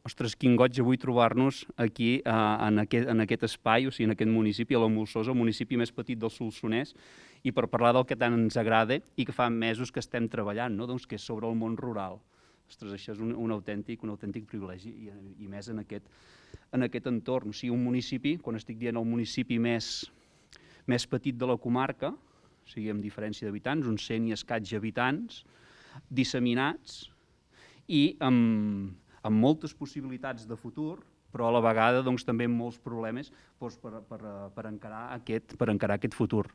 Ostres, quin goig avui trobar-nos aquí en aquest espai, o sigui, en aquest municipi, a la Molsosa, el municipi més petit del Solsonès, i per parlar del que tant ens agrada i que fa mesos que estem treballant, no? Doncs que és sobre el món rural. Ostres, això és un autèntic privilegi, i més en aquest entorn. O sigui, un municipi, quan estic dient el municipi més petit de la comarca, o sigui, amb diferència d'habitants, uns 100 i escaig habitants, disseminats i amb moltes possibilitats de futur, però a la vegada també amb molts problemes per encarar aquest futur.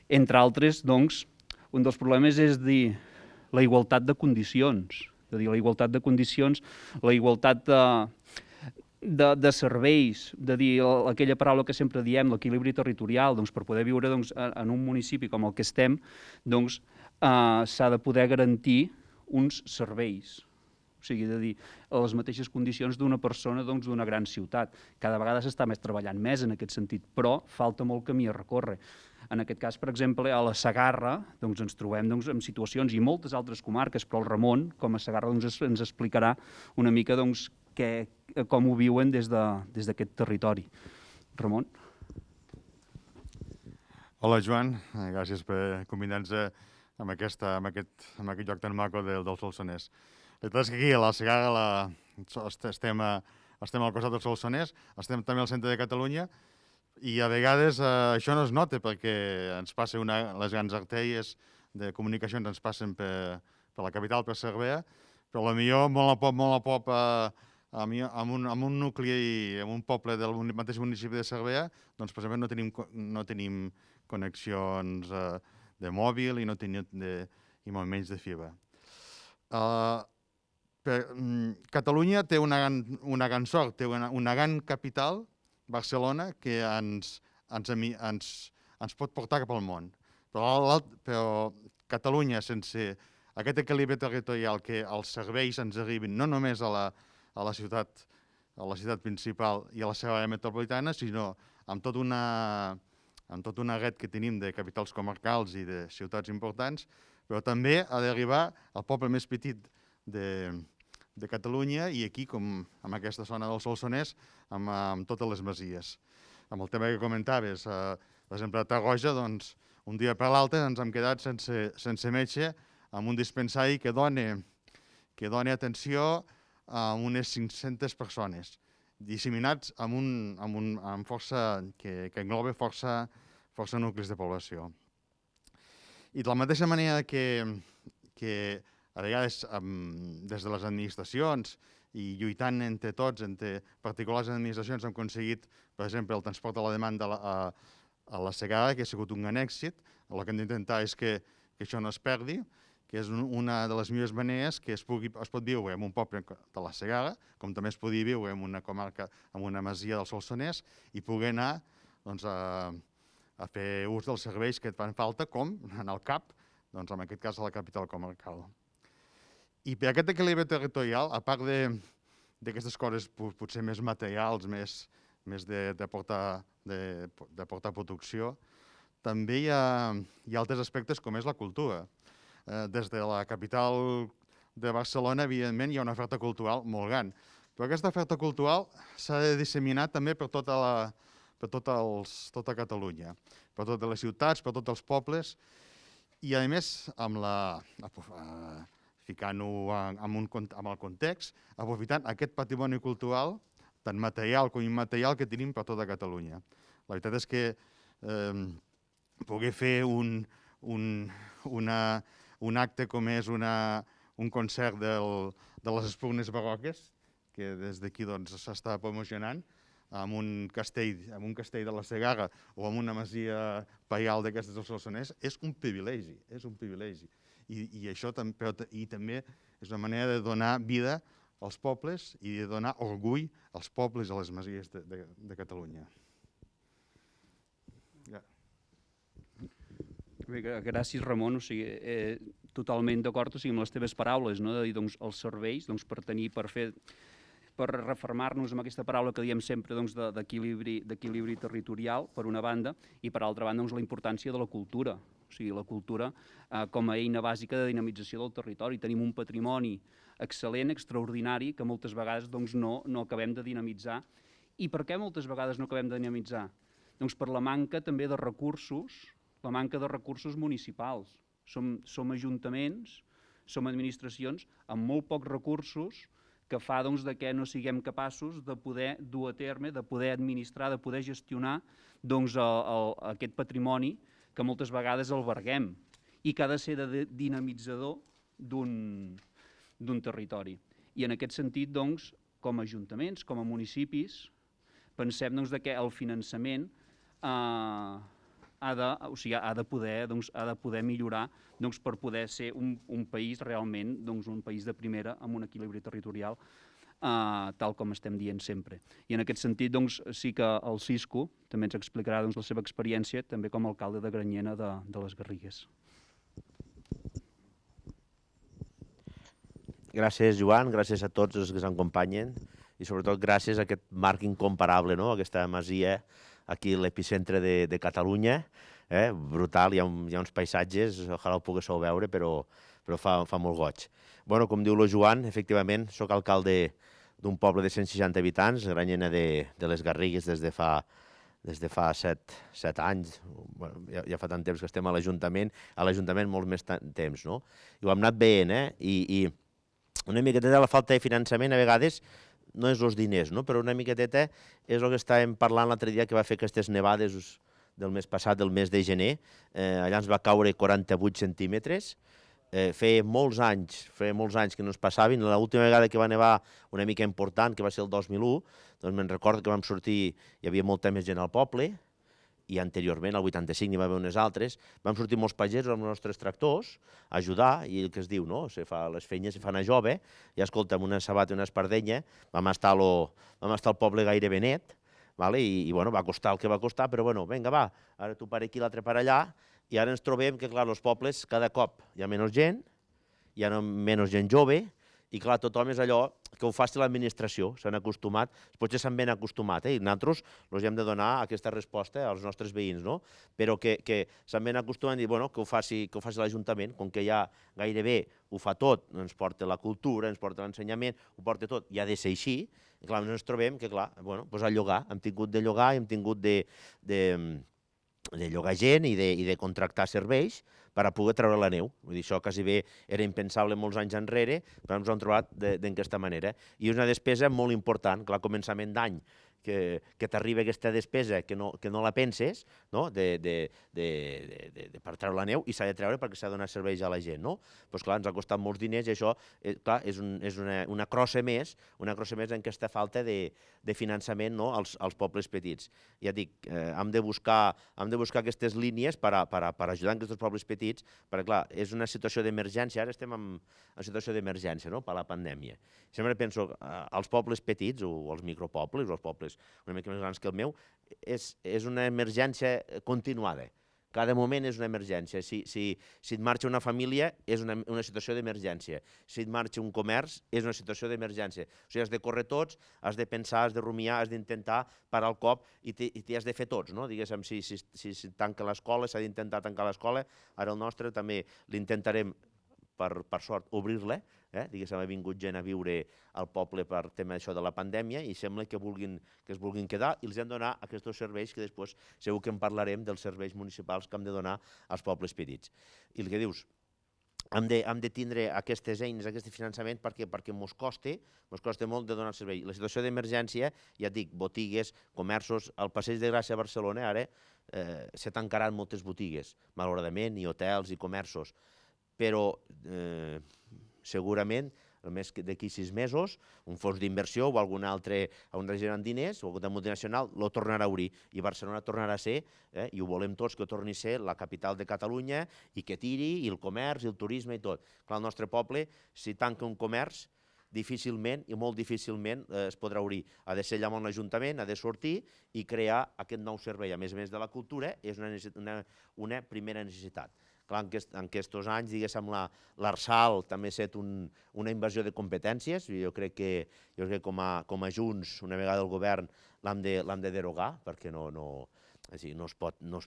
Entre altres, un dels problemes és dir la igualtat de condicions, la igualtat de serveis, de dir aquella paraula que sempre diem, l'equilibri territorial, per poder viure en un municipi com el que estem, s'ha de poder garantir uns serveis. O sigui, de dir, a les mateixes condicions d'una persona d'una gran ciutat. Cada vegada s'està treballant més en aquest sentit, però falta molt camí a recórrer. En aquest cas, per exemple, a la Segarra ens trobem en situacions, i moltes altres comarques, però el Ramon, com a Segarra, ens explicarà una mica com ho viuen des d'aquest territori. Ramon? Hola, Joan. Gràcies per convidar-nos en aquest lloc tan maco del Solsonès. La veritat és que aquí a la Segarra estem al costat del Solsonès, estem també al centre de Catalunya, i a vegades això no es nota perquè ens passa les grans artèries de comunicacions ens passen per la capital, per Cervera, però potser molt a poc en un nucli, en un poble del mateix municipi de Cervera, doncs per exemple no tenim connexions de mòbil i no tenim i molt menys de fibra. Catalunya té una gran sort, té una gran capital, Barcelona, que ens pot portar cap al món. Però Catalunya, sense aquest equilibri territorial, que els serveis ens arribin no només a la ciutat principal i a la seva àrea metropolitana, sinó amb tota una red que tenim de capitals comarcals i de ciutats importants, però també ha d'arribar al poble més petit de Catalunya, i aquí, com en aquesta zona del Solsonès, amb totes les masies. Amb el tema que comentaves, per exemple, a Tarroja, un dia per l'altre ens hem quedat sense metge amb un dispensari que dona atenció a unes 500 persones, disseminats que engloba força nuclis de població. I de la mateixa manera que a vegades des de les administracions i lluitant entre tots, entre particulars administracions, hem aconseguit, per exemple, el transport a la demanda a la Segarra, que ha sigut un gran èxit. El que hem d'intentar és que això no es perdi, que és una de les millors maneres que es pot viure en un poble de la Segarra, com també es podia viure en una comarca, en una masia del Solsonès, i poder anar a fer ús dels serveis que et fan falta, com en el CAP, en aquest cas a la capital comarcal. I per aquest equilibri territorial, a part d'aquestes coses potser més materials, més de portar producció, també hi ha altres aspectes com és la cultura. Des de la capital de Barcelona, evidentment, hi ha una oferta cultural molt gran, però aquesta oferta cultural s'ha de disseminar també per tota Catalunya, per totes les ciutats, per tots els pobles, i a més, ficant-ho amb el context, aprofitant aquest patrimoni cultural, tant material com immaterial, que tenim per tota Catalunya. La veritat és que poder fer un acte com és un concert de les espurnes barroques, que des d'aquí s'està promocionant, amb un castell de la Segarra o amb una masia pairal d'aquestes del Solsonès, és un privilegi, I això també és una manera de donar vida als pobles i de donar orgull als pobles i a les masies de Catalunya. Gràcies, Ramon. Totalment d'acord amb les teves paraules, de dir els serveis per refermar-nos amb aquesta paraula que diem sempre d'equilibri territorial, per una banda, i per altra banda la importància de la cultura, O sigui, la cultura com a eina bàsica de dinamització del territori. Tenim un patrimoni excel·lent, extraordinari, que moltes vegades doncs, no acabem de dinamitzar. I per què moltes vegades no acabem de dinamitzar? Doncs per la manca també de recursos, la manca de recursos municipals. Som ajuntaments, som administracions amb molt pocs recursos, que fa doncs, que no siguem capaços de poder dur a terme, de poder administrar, de poder gestionar doncs, aquest patrimoni que moltes vegades alberguem i que ha de ser de dinamitzador d'un territori. I en aquest sentit, doncs, com a ajuntaments, com a municipis, pensem doncs, que el finançament ha de poder millorar doncs, per poder ser un país realment, doncs, un país de primera amb un equilibri territorial tal com estem dient sempre. I en aquest sentit doncs, sí que el Cisco també ens explicarà doncs, la seva experiència també com a alcalde de Granyena de les Garrigues. Gràcies, Joan, gràcies a tots els que ens acompanyen i sobretot gràcies a aquest marc incomparable, no? Aquesta masia aquí a l'epicentre de Catalunya, brutal, hi ha uns paisatges, ojalà ho poguéssiu veure, però fa molt goig. Bueno, com diu el Joan, efectivament, soc alcalde d'un poble de 160 habitants, Granyena de les Garrigues des de fa 7 anys, bueno, ja fa tant temps que estem a l'Ajuntament molt més temps, no? I ho hem anat veient, i una miqueteta la falta de finançament a vegades no és els diners, no? Però una miqueteta és el que estàvem parlant l'altre dia que va fer aquestes nevades del mes passat, del mes de gener. Allà ens va caure 48 centímetres. Feia molts anys que no es passaven. L'última vegada que va nevar una mica important, que va ser el 2001, doncs me'n recordo que vam sortir, hi havia molta més gent al poble, i anteriorment, al 85, n'hi va haver unes altres, vam sortir molts pagesos amb els nostres tractors a ajudar, i el que es diu, no? Les feines se fan a jove, i escolta, amb una sabata i una espardenya, vam estar al poble gairebé net, i bueno, va costar el que va costar, però bueno, vinga, va, ara tu per aquí, l'altre per allà, i ara ens trobem que, clar, els pobles cada cop hi ha menys gent, hi ha menys gent jove, i clar, tothom és allò que ho faci l'administració, s'han acostumat, potser s'han ben acostumat, i nosaltres els hem de donar aquesta resposta als nostres veïns, no? Però que s'han ben acostumat i bueno, que ho faci l'Ajuntament, com que ja gairebé ho fa tot, ens porta la cultura, ens porta l'ensenyament, ho porta tot, i ha de ser així, i clar, ens trobem que, clar, bueno, doncs a llogar, hem tingut de llogar, hem tingut de llogar gent i de contractar serveis per a poder treure la neu. Vull dir, això quasi bé era impensable molts anys enrere, però ens ho hem trobat d'aquesta manera. I és una despesa molt important, clar, al començament d'any, que t'arriba aquesta despesa que no la penses, no? Per treure la neu, i s'ha de treure perquè s'ha de donar serveis a la gent, no? Doncs clar, ens ha costat molts diners i això, clar, és una crossa més en aquesta falta de finançament, no? als pobles petits. Ja dic, hem de buscar aquestes línies per ajudar en aquests pobles petits, perquè clar, és una situació d'emergència, ara estem en situació d'emergència, no? Per la pandèmia. Sempre penso, als pobles petits, o als micropobles, o als pobles una mica més grans que el meu, és una emergència continuada. Cada moment és una emergència. Si et marxa una família, és una situació d'emergència. Si et marxa un comerç, és una situació d'emergència. O sigui, has de córrer tots, has de pensar, has de rumiar, has d'intentar parar el cop i t'hi has de fer tots, no? Diguéssim, si tanca l'escola, s'ha d'intentar tancar l'escola. Ara el nostre també l'intentarem, per sort, obrir-la. Diguéssim, ha vingut gent a viure al poble per tema d'això de la pandèmia i sembla que es vulguin quedar i els hem de donar aquests serveis que després segur que en parlarem dels serveis municipals que hem de donar als pobles petits. I el que dius, hem de tindre aquestes eines, aquest finançament perquè mos costa molt de donar el servei. La situació d'emergència, ja et dic, botigues, comerços, al Passeig de Gràcia a Barcelona ara se tancaran moltes botigues, malauradament, i hotels i comerços, però segurament d'aquí 6 mesos un fons d'inversió o algun altre on regiran diners o alguna multinacional lo tornarà a obrir i Barcelona tornarà a ser, i ho volem tots, que torni a ser la capital de Catalunya i que tiri, i el comerç, i el turisme i tot. Clar, el nostre poble, si tanca un comerç, difícilment i molt difícilment es podrà obrir. Ha de ser allà on l'Ajuntament, ha de sortir i crear aquest nou servei. A més de la cultura, és una primera necessitat. Clar, en aquests anys, diguéssim, l'Arsal també ha estat una invasió de competències. Jo crec que com a Junts, una vegada el govern, l'hem de derogar, perquè no És a dir, no es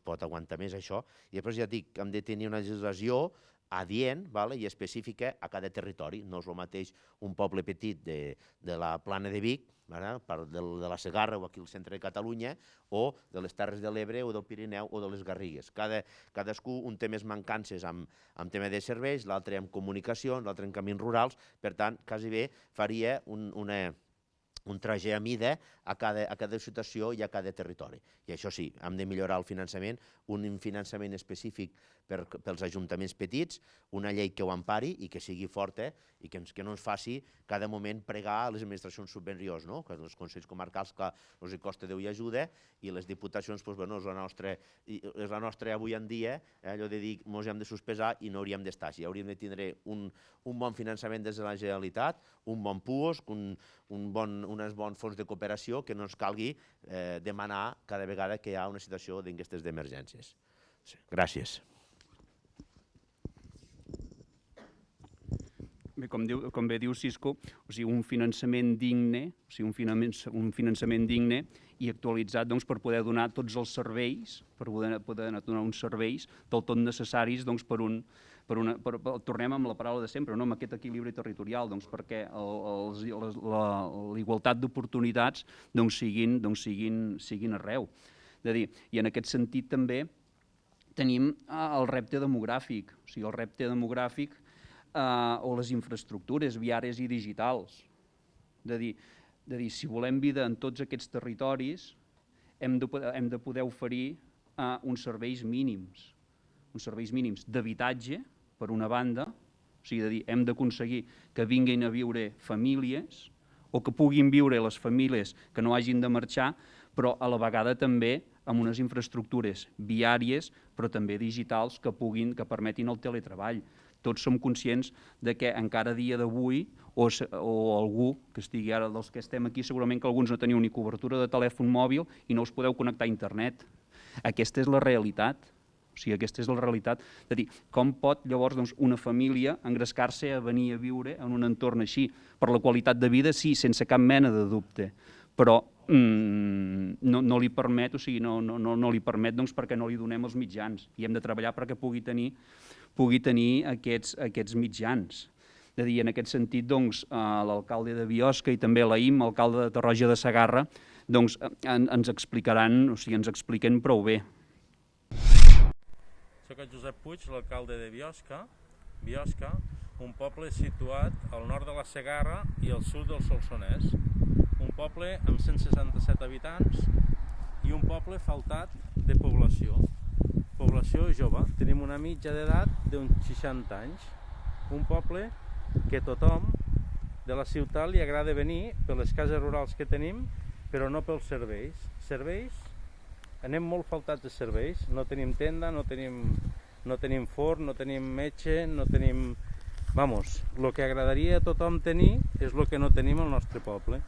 pot aguantar més això. I després ja dic, hem de tenir una legislació adient i específica a cada territori. No és el mateix un poble petit de la Plana de Vic, de la Segarra o aquí al centre de Catalunya, o de les Terres de l'Ebre o del Pirineu o de les Garrigues. Cadascú un té més mancances amb tema de serveis, l'altre amb comunicació, l'altre en camins rurals, per tant, quasi bé faria un traje a mida a cada situació i a cada territori. I això sí, hem de millorar el finançament, un finançament específic pels ajuntaments petits, una llei que ho empari i que sigui forta i que no ens faci cada moment pregar a les administracions superiors, no? Que els consells comarcals, clar, els costa Déu i ajuda, i les diputacions, és la nostra avui en dia, allò de dir, ens hem de sospesar i no hauríem d'estar així. Hauríem de tindre un bon finançament des de la Generalitat, un bon PUOS, uns bons fons de cooperació, que no ens calgui demanar cada vegada que hi ha una situació d'aquestes d'emergències. Gràcies. Bé, com bé diu Cisco, un finançament digne, un finançament digne i actualitzat per poder donar tots els serveis, per poder donar uns serveis del tot necessaris tornem amb la paraula de sempre, amb aquest equilibri territorial, perquè la igualtat d'oportunitats siguin arreu. I en aquest sentit també tenim el repte demogràfic, o les infraestructures viàries i digitals. Si volem vida en tots aquests territoris, hem de poder oferir uns serveis mínims d'habitatge, per una banda, hem d'aconseguir que vinguin a viure famílies o que puguin viure les famílies que no hagin de marxar, però a la vegada també amb unes infraestructures viàries, però també digitals que permetin el teletreball. Tots som conscients que encara a dia d'avui, o algú que estigui ara dels que estem aquí, segurament que alguns no teniu ni cobertura de telèfon mòbil i no us podeu connectar a internet. Aquesta és la realitat. Aquesta és la realitat. És a dir, com pot llavors una família engrescar-se a venir a viure en un entorn així? Per la qualitat de vida, sí, sense cap mena de dubte, però no li permet, perquè no li donem els mitjans i hem de treballar perquè pugui tenir aquests mitjans. En aquest sentit, l'alcalde de Biosca i també l'AIM, alcalde de Tarroja de Segarra, ens expliquen prou bé. Soc el Josep Puig, l'alcalde de Biosca, un poble situat al nord de la Segarra i al sud del Solsonès. Un poble amb 167 habitants i un poble faltat de població. Població jove. Tenim una mitja d'edat d'uns 60 anys. Un poble que tothom de la ciutat li agrada venir per les cases rurals que tenim, però no pels serveis. Serveis, anem molt faltats de serveis. No tenim tenda, no tenim forn, no tenim metge, no tenim... el que agradaria a tothom tenir és el que no tenim al nostre poble.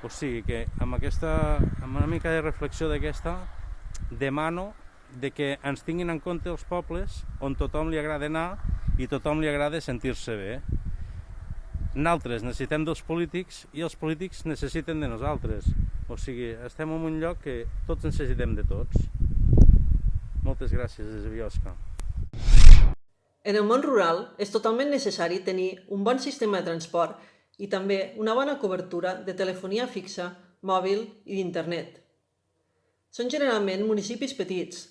O sigui que amb una mica de reflexió d'aquesta demano que ens tinguin en compte els pobles on tothom li agrada anar i tothom li agrada sentir-se bé. Nosaltres necessitem dels polítics i els polítics necessiten de nosaltres. O sigui, estem en un lloc que tots necessitem de tots. Moltes gràcies des de Biosca. En el món rural és totalment necessari tenir un bon sistema de transport i també una bona cobertura de telefonia fixa, mòbil i d'internet. Són generalment municipis petits,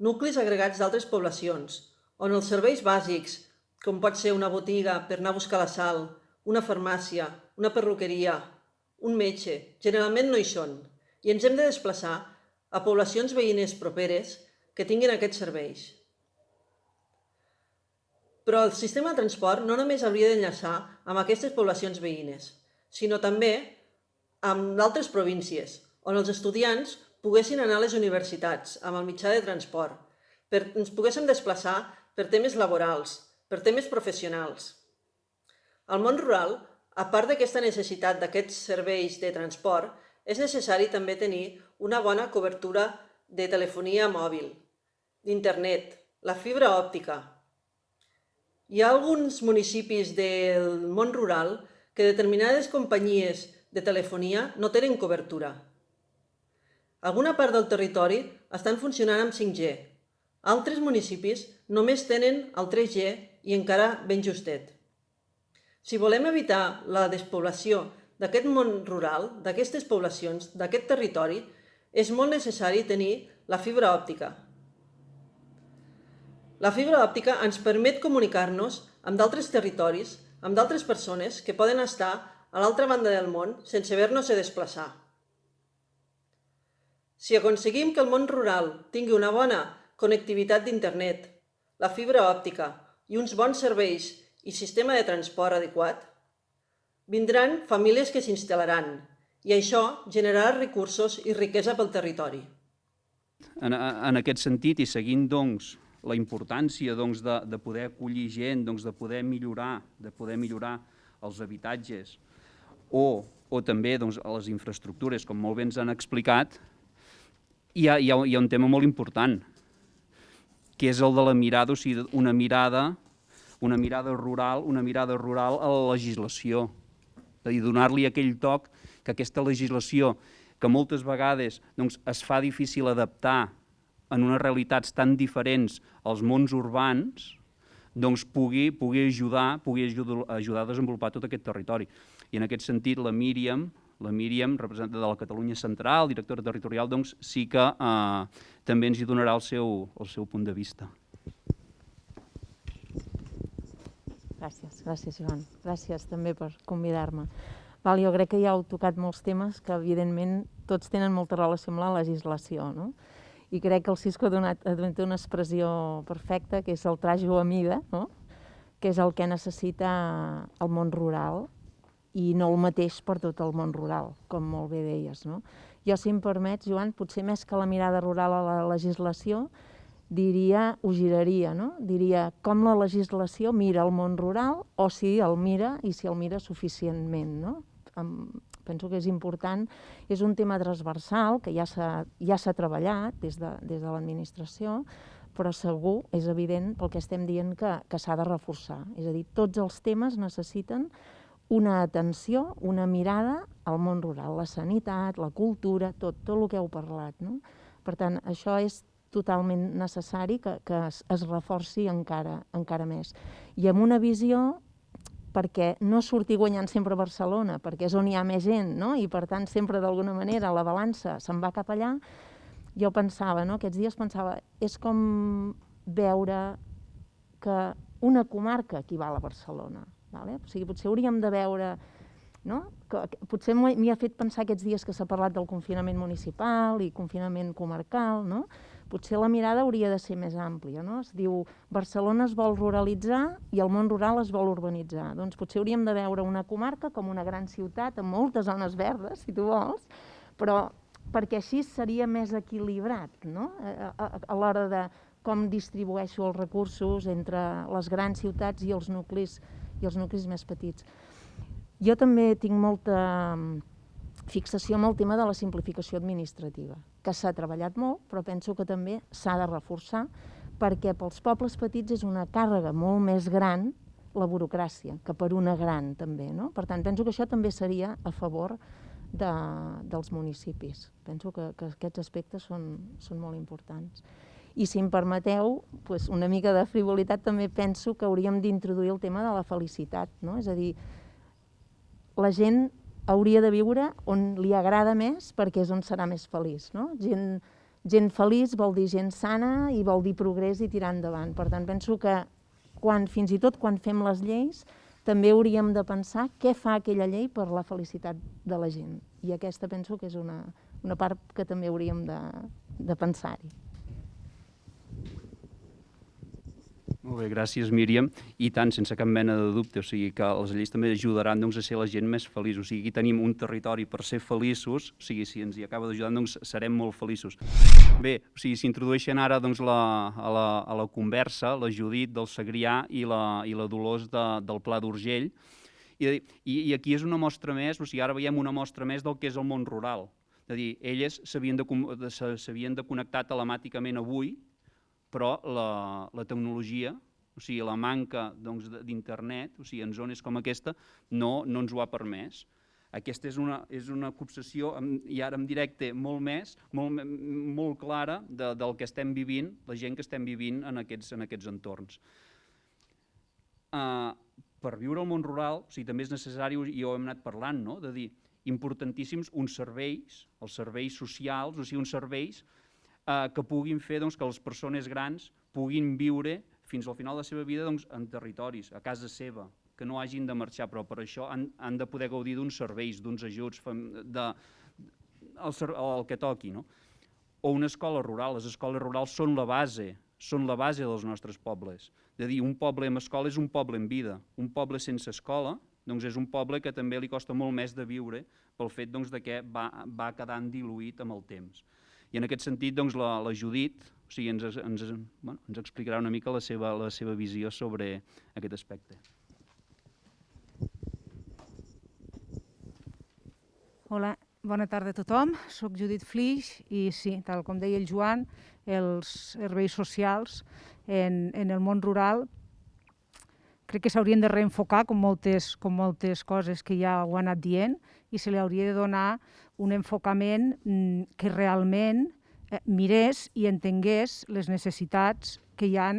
nuclis agregats d'altres poblacions, on els serveis bàsics, com pot ser una botiga per anar a buscar la sal, una farmàcia, una perruqueria, un metge, generalment no hi són, i ens hem de desplaçar a poblacions veïnes properes que tinguin aquests serveis. Però el sistema de transport no només hauria d'enllaçar amb aquestes poblacions veïnes, sinó també amb d'altres províncies, on els estudiants poguessin anar a les universitats amb el mitjà de transport, ens poguéssim desplaçar per temes laborals, per temes professionals. Al món rural, a part d'aquesta necessitat d'aquests serveis de transport, és necessari també tenir una bona cobertura de telefonia mòbil, d'internet, la fibra òptica. Hi ha alguns municipis del món rural que determinades companyies de telefonia no tenen cobertura. Alguna part del territori estan funcionant amb 5G. Altres municipis només tenen el 3G i encara ben justet. Si volem evitar la despoblació d'aquest món rural, d'aquestes poblacions, d'aquest territori, és molt necessari tenir la fibra òptica. La fibra òptica ens permet comunicar-nos amb d'altres territoris, amb d'altres persones que poden estar a l'altra banda del món sense haver-nos de desplaçar. Si aconseguim que el món rural tingui una bona connectivitat d'internet, la fibra òptica i uns bons serveis i sistema de transport adequat, vindran famílies que s'instal·laran i això generarà recursos i riquesa pel territori. En aquest sentit, i seguint doncs, la importància de poder acollir gent, de poder millorar els habitatges o també les infraestructures, com molt bé ens han explicat, hi ha un tema molt important, que és el de la mirada, o sigui, una mirada rural a la legislació, és a dir, donar-li aquell toc que aquesta legislació, que moltes vegades es fa difícil adaptar en unes realitats tan diferents als mons urbans, pugui ajudar a desenvolupar tot aquest territori. I en aquest sentit, la Míriam, representant de la Catalunya Central, directora territorial, sí que també ens hi donarà el seu punt de vista. Gràcies, Joan. Gràcies també per convidar-me. Jo crec que ja heu tocat molts temes que, evidentment, tots tenen molta relació amb la legislació, no? I crec que el Cisco ha donat una expressió perfecta, que és el trajo a mida, no? Que és el que necessita el món rural, i no el mateix per tot el món rural, com molt bé deies, no? Jo, si em permets, Joan, potser més que la mirada rural a la legislació, ho giraria, no? Diria com la legislació mira el món rural o si el mira i si el mira suficientment, no? Penso que és important, és un tema transversal que ja s'ha treballat des de l'administració, però segur, és evident, pel que estem dient, que s'ha de reforçar. És a dir, tots els temes necessiten una atenció, una mirada al món rural, la sanitat, la cultura, tot el que heu parlat, no? Per tant, això és totalment necessari que es reforci encara més. I amb una visió perquè no surti guanyant sempre Barcelona, perquè és on hi ha més gent, no? I per tant sempre d'alguna manera la balança se'n va cap allà. Jo pensava, aquests dies pensava, és com veure que una comarca equival a Barcelona. O sigui, potser hauríem de veure, potser m'hi ha fet pensar aquests dies que s'ha parlat del confinament municipal i confinament comarcal, no? Potser la mirada hauria de ser més àmplia, no? Es diu, Barcelona es vol ruralitzar i el món rural es vol urbanitzar. Doncs potser hauríem de veure una comarca com una gran ciutat amb moltes zones verdes, si tu vols, però perquè així seria més equilibrat, no? A l'hora de com distribueixo els recursos entre les grans ciutats i els nuclis més petits. Jo també tinc molta fixació amb el tema de la simplificació administrativa, que s'ha treballat molt, però penso que també s'ha de reforçar, perquè pels pobles petits és una càrrega molt més gran la burocràcia, que per una gran també, no? Per tant, penso que això també seria a favor dels municipis. Penso que aquests aspectes són molt importants. I si em permeteu, una mica de frivolitat, també penso que hauríem d'introduir el tema de la felicitat, no? És a dir, la gent hauria de viure on li agrada més perquè és on serà més feliç, no? Gent feliç vol dir gent sana i vol dir progrés i tirar endavant. Per tant, penso que fins i tot quan fem les lleis també hauríem de pensar què fa aquella llei per la felicitat de la gent. I aquesta penso que és una part que també hauríem de pensar-hi. Molt bé, gràcies, Míriam. I tant, sense cap mena de dubte, o sigui que les lleis també ajudaran a ser la gent més feliç. O sigui, aquí tenim un territori per ser feliços, o sigui, si ens hi acaba d'ajudar, doncs serem molt feliços. Bé, o sigui, s'introdueixen ara a la conversa la Judit del Segrià i la Dolors del Pla d'Urgell. I aquí és una mostra més, o sigui, ara veiem una mostra més del que és el món rural. És a dir, elles s'havien de connectar telemàticament avui, però la tecnologia, o sigui, la manca d'internet, o sigui, en zones com aquesta, no ens ho ha permès. Aquesta és una copsació, i ara en directe, molt clara del que estem vivint, la gent que estem vivint en aquests entorns. Per viure al món rural, també és necessari, i ho hem anat parlant, de dir, importantíssims uns serveis, els serveis socials, o sigui, uns serveis que puguin fer que les persones grans puguin viure fins al final de la seva vida en territoris, a casa seva, que no hagin de marxar, però per això han de poder gaudir d'uns serveis, d'uns ajuts, el que toqui. O una escola rural. Les escoles rurals són la base dels nostres pobles. De dir, un poble amb escola és un poble en vida. Un poble sense escola és un poble que també li costa molt més de viure pel fet que va quedant diluït amb el temps. I en aquest sentit, la Judit ens explicarà una mica la seva visió sobre aquest aspecte. Hola, bona tarda a tothom. Soc Judit Flix i sí, tal com deia el Joan, els serveis socials en el món rural crec que s'haurien de reenfocar com moltes coses que ja ho han anat dient i se li hauria de donar un enfocament que realment mirés i entengués les necessitats que hi ha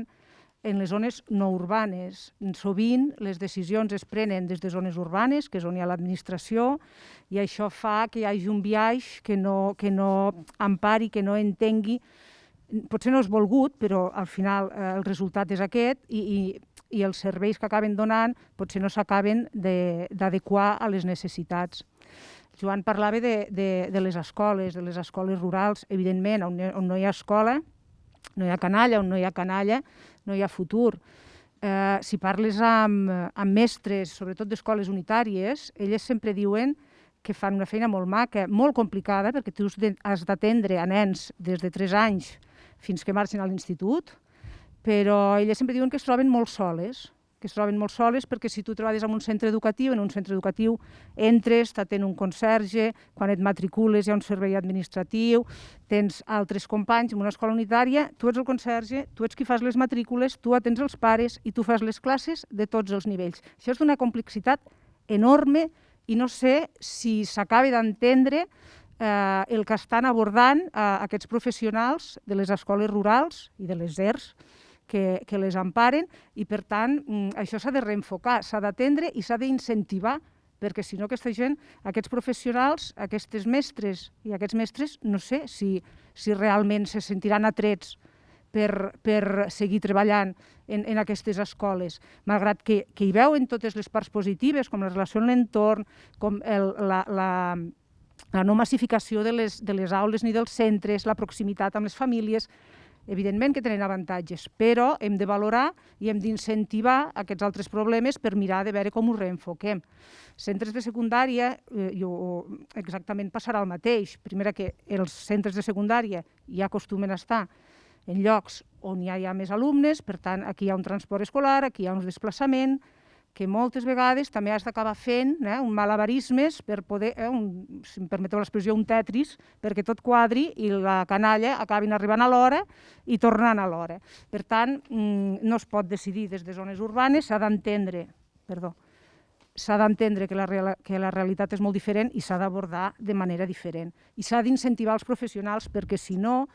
en les zones no urbanes. Sovint les decisions es prenen des de zones urbanes, que és on hi ha l'administració, i això fa que hi hagi un biaix que no empari, que no entengui. Potser no és volgut, però al final el resultat és aquest i els serveis que acaben donant potser no s'acaben d'adequar a les necessitats. Joan parlava de les escoles rurals. Evidentment, on no hi ha escola, no hi ha canalla, on no hi ha canalla, no hi ha futur. Si parles amb mestres, sobretot d'escoles unitàries, elles sempre diuen que fan una feina molt maca, molt complicada, perquè tu has d'atendre a nens des de 3 anys fins que marxen a l'institut, però elles sempre diuen que es troben molt soles, perquè si tu treballes en un centre educatiu, entres, t'atén un conserge, quan et matricules hi ha un servei administratiu, tens altres companys en una escola unitària, tu ets el conserge, tu ets qui fas les matrícules, tu atens els pares i tu fas les classes de tots els nivells. Això és d'una complexitat enorme i no sé si s'acaba d'entendre el que estan abordant aquests professionals de les escoles rurals i de les ERS que les emparen i, per tant, això s'ha de reenfocar, s'ha d'atendre i s'ha d'incentivar, perquè si no aquesta gent, aquests professionals, aquestes mestres i aquests mestres, no sé si realment se sentiran atrets per seguir treballant en aquestes escoles, malgrat que hi veuen totes les parts positives, com la relació amb l'entorn, com la no massificació de les aules ni dels centres, la proximitat amb les famílies. Evidentment que tenen avantatges, però hem de valorar i hem d'incentivar aquests altres problemes per mirar de veure com ho reenfoquem. Centres de secundària, exactament passarà el mateix. Primera, que els centres de secundària ja acostumen a estar en llocs on hi ha més alumnes, per tant, aquí hi ha un transport escolar, aquí hi ha un desplaçament, que moltes vegades també has d'acabar fent un malabarismes per poder, si em permeteu l'expressió, un tetris, perquè tot quadri i la canalla acabin arribant a l'hora i tornant a l'hora. Per tant, no es pot decidir des de zones urbanes, s'ha d'entendre que la realitat és molt diferent i s'ha d'abordar de manera diferent. I s'ha d'incentivar els professionals perquè, si no,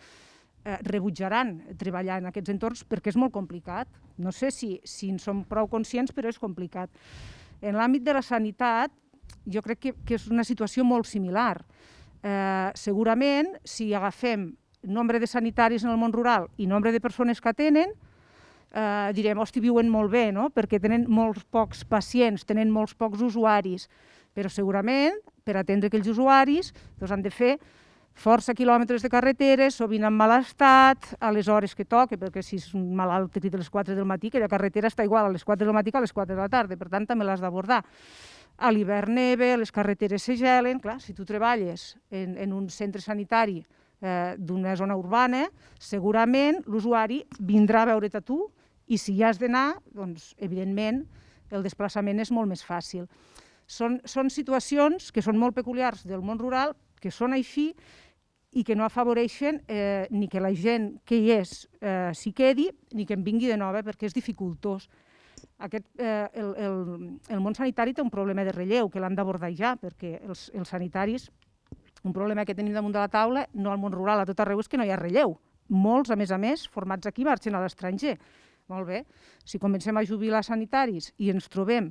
rebutjaran treballar en aquests entorns perquè és molt complicat. No sé si en som prou conscients, però és complicat. En l'àmbit de la sanitat, jo crec que és una situació molt similar. Segurament, si agafem nombre de sanitaris en el món rural i nombre de persones que atenen, direm, hosti, viuen molt bé, no? Perquè tenen molts pocs pacients, tenen molts pocs usuaris, però segurament, per atendre aquells usuaris, han de fer força quilòmetres de carreteres, sovint en mal estat, a les hores que toca, perquè si és un malalt que a les 4 del matí, aquella carretera està igual a les 4 del matí que a les 4 de la tarda, per tant també l'has d'abordar. A l'hivern neva, les carreteres se gelen, clar, si tu treballes en un centre sanitari d'una zona urbana, segurament l'usuari vindrà a veure't a tu i si hi has d'anar, doncs, evidentment, el desplaçament és molt més fàcil. Són situacions que són molt peculiars del món rural, que són així, i que no afavoreixen ni que la gent que hi és s'hi quedi, ni que en vingui de nova, perquè és dificultós. el món sanitari té un problema de relleu que l'han d'abordar ja, perquè els sanitaris, un problema que tenim damunt de la taula, no al món rural, a tot arreu, és que no hi ha relleu. Molts, a més, formats aquí, marxen a l'estranger. Molt bé. Si comencem a jubilar sanitaris i ens trobem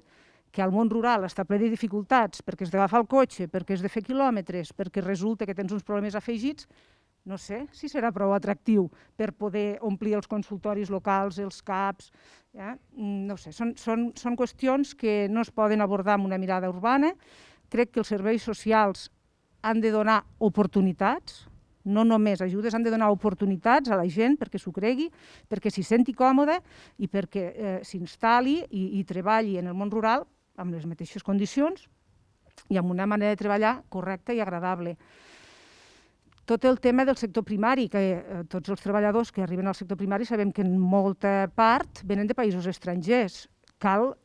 que el món rural està ple de dificultats perquè has d'agafar el cotxe, perquè has de fer quilòmetres, perquè resulta que tens uns problemes afegits, no sé si serà prou atractiu per poder omplir els consultoris locals, els CAPs. No sé, són qüestions que no es poden abordar amb una mirada urbana. Crec que els serveis socials han de donar oportunitats, no només ajudes, han de donar oportunitats a la gent perquè s'ho cregui, perquè s'hi senti còmode i perquè s'instal·li i treballi en el món rural amb les mateixes condicions i amb una manera de treballar correcta i agradable. Tot el tema del sector primari, que tots els treballadors que arriben al sector primari sabem que en molta part venen de països estrangers. Cal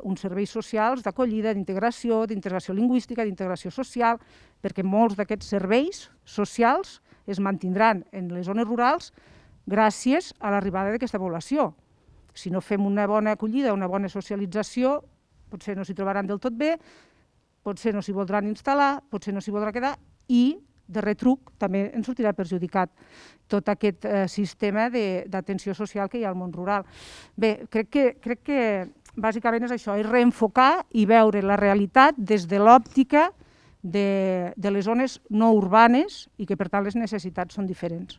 uns serveis socials d'acollida, d'integració lingüística, d'integració social, perquè molts d'aquests serveis socials es mantindran en les zones rurals gràcies a l'arribada d'aquesta població. Si no fem una bona acollida, una bona socialització, potser no s'hi trobaran del tot bé, potser no s'hi voldran instal·lar, potser no s'hi voldrà quedar i, de retruc, també ens sortirà perjudicat tot aquest sistema d'atenció social que hi ha al món rural. Bé, crec que bàsicament és això, és reenfocar i veure la realitat des de l'òptica de les zones no urbanes i que, per tant, les necessitats són diferents.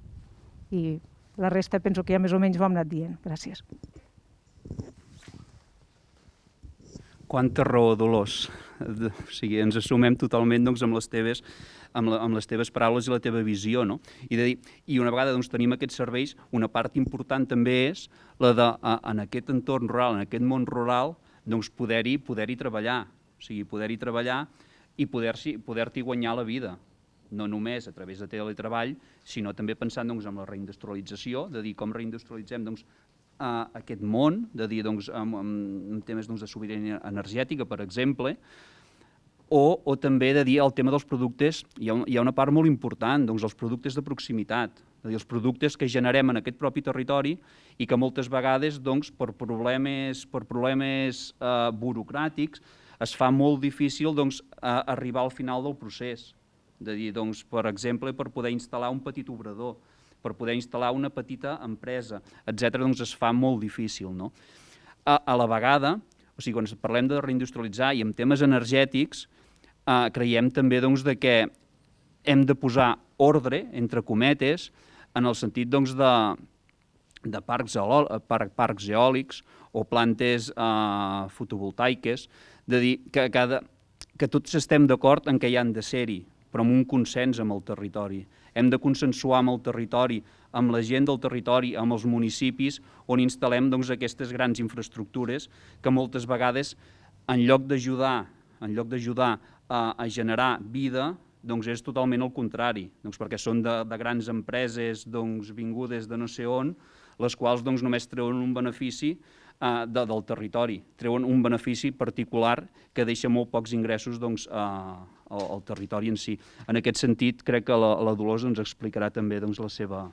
I la resta penso que ja més o menys ho hem anat dient. Gràcies. Quanta raó, Dolors. O sigui, ens assumem totalment amb les teves paraules i la teva visió, no? I una vegada tenim aquests serveis, una part important també és la de, en aquest entorn rural, en aquest món rural, poder-hi treballar. O sigui, poder-hi treballar i poder-t'hi guanyar la vida. No només a través de teletreball, sinó també pensant en la reindustrialització, de dir com reindustrialitzem aquest món, de dir en temes de sobirania energètica, per exemple, o també de dir el tema dels productes, hi ha una part molt important, els productes de proximitat, és a dir, els productes que generem en aquest propi territori i que moltes vegades per problemes burocràtics es fa molt difícil arribar al final del procés. De dir, per exemple, per poder instal·lar un petit obrador, per poder instal·lar una petita empresa, etc., es fa molt difícil. A la vegada, o sigui, quan parlem de reindustrialitzar i en temes energètics, creiem també que hem de posar ordre, entre cometes, en el sentit de parcs eòlics o plantes fotovoltaiques, de dir que tots estem d'acord en què hi han de ser-hi, però amb un consens amb el territori. Hem de consensuar amb el territori, amb la gent del territori, amb els municipis on instal·lem aquestes grans infraestructures que moltes vegades, en lloc d'ajudar a generar vida, és totalment el contrari, perquè són de grans empreses vingudes de no sé on, les quals només treuen un benefici del territori, treuen un benefici particular que deixa molt pocs ingressos al territori en si. En aquest sentit, crec que la Dolors ens explicarà també la seva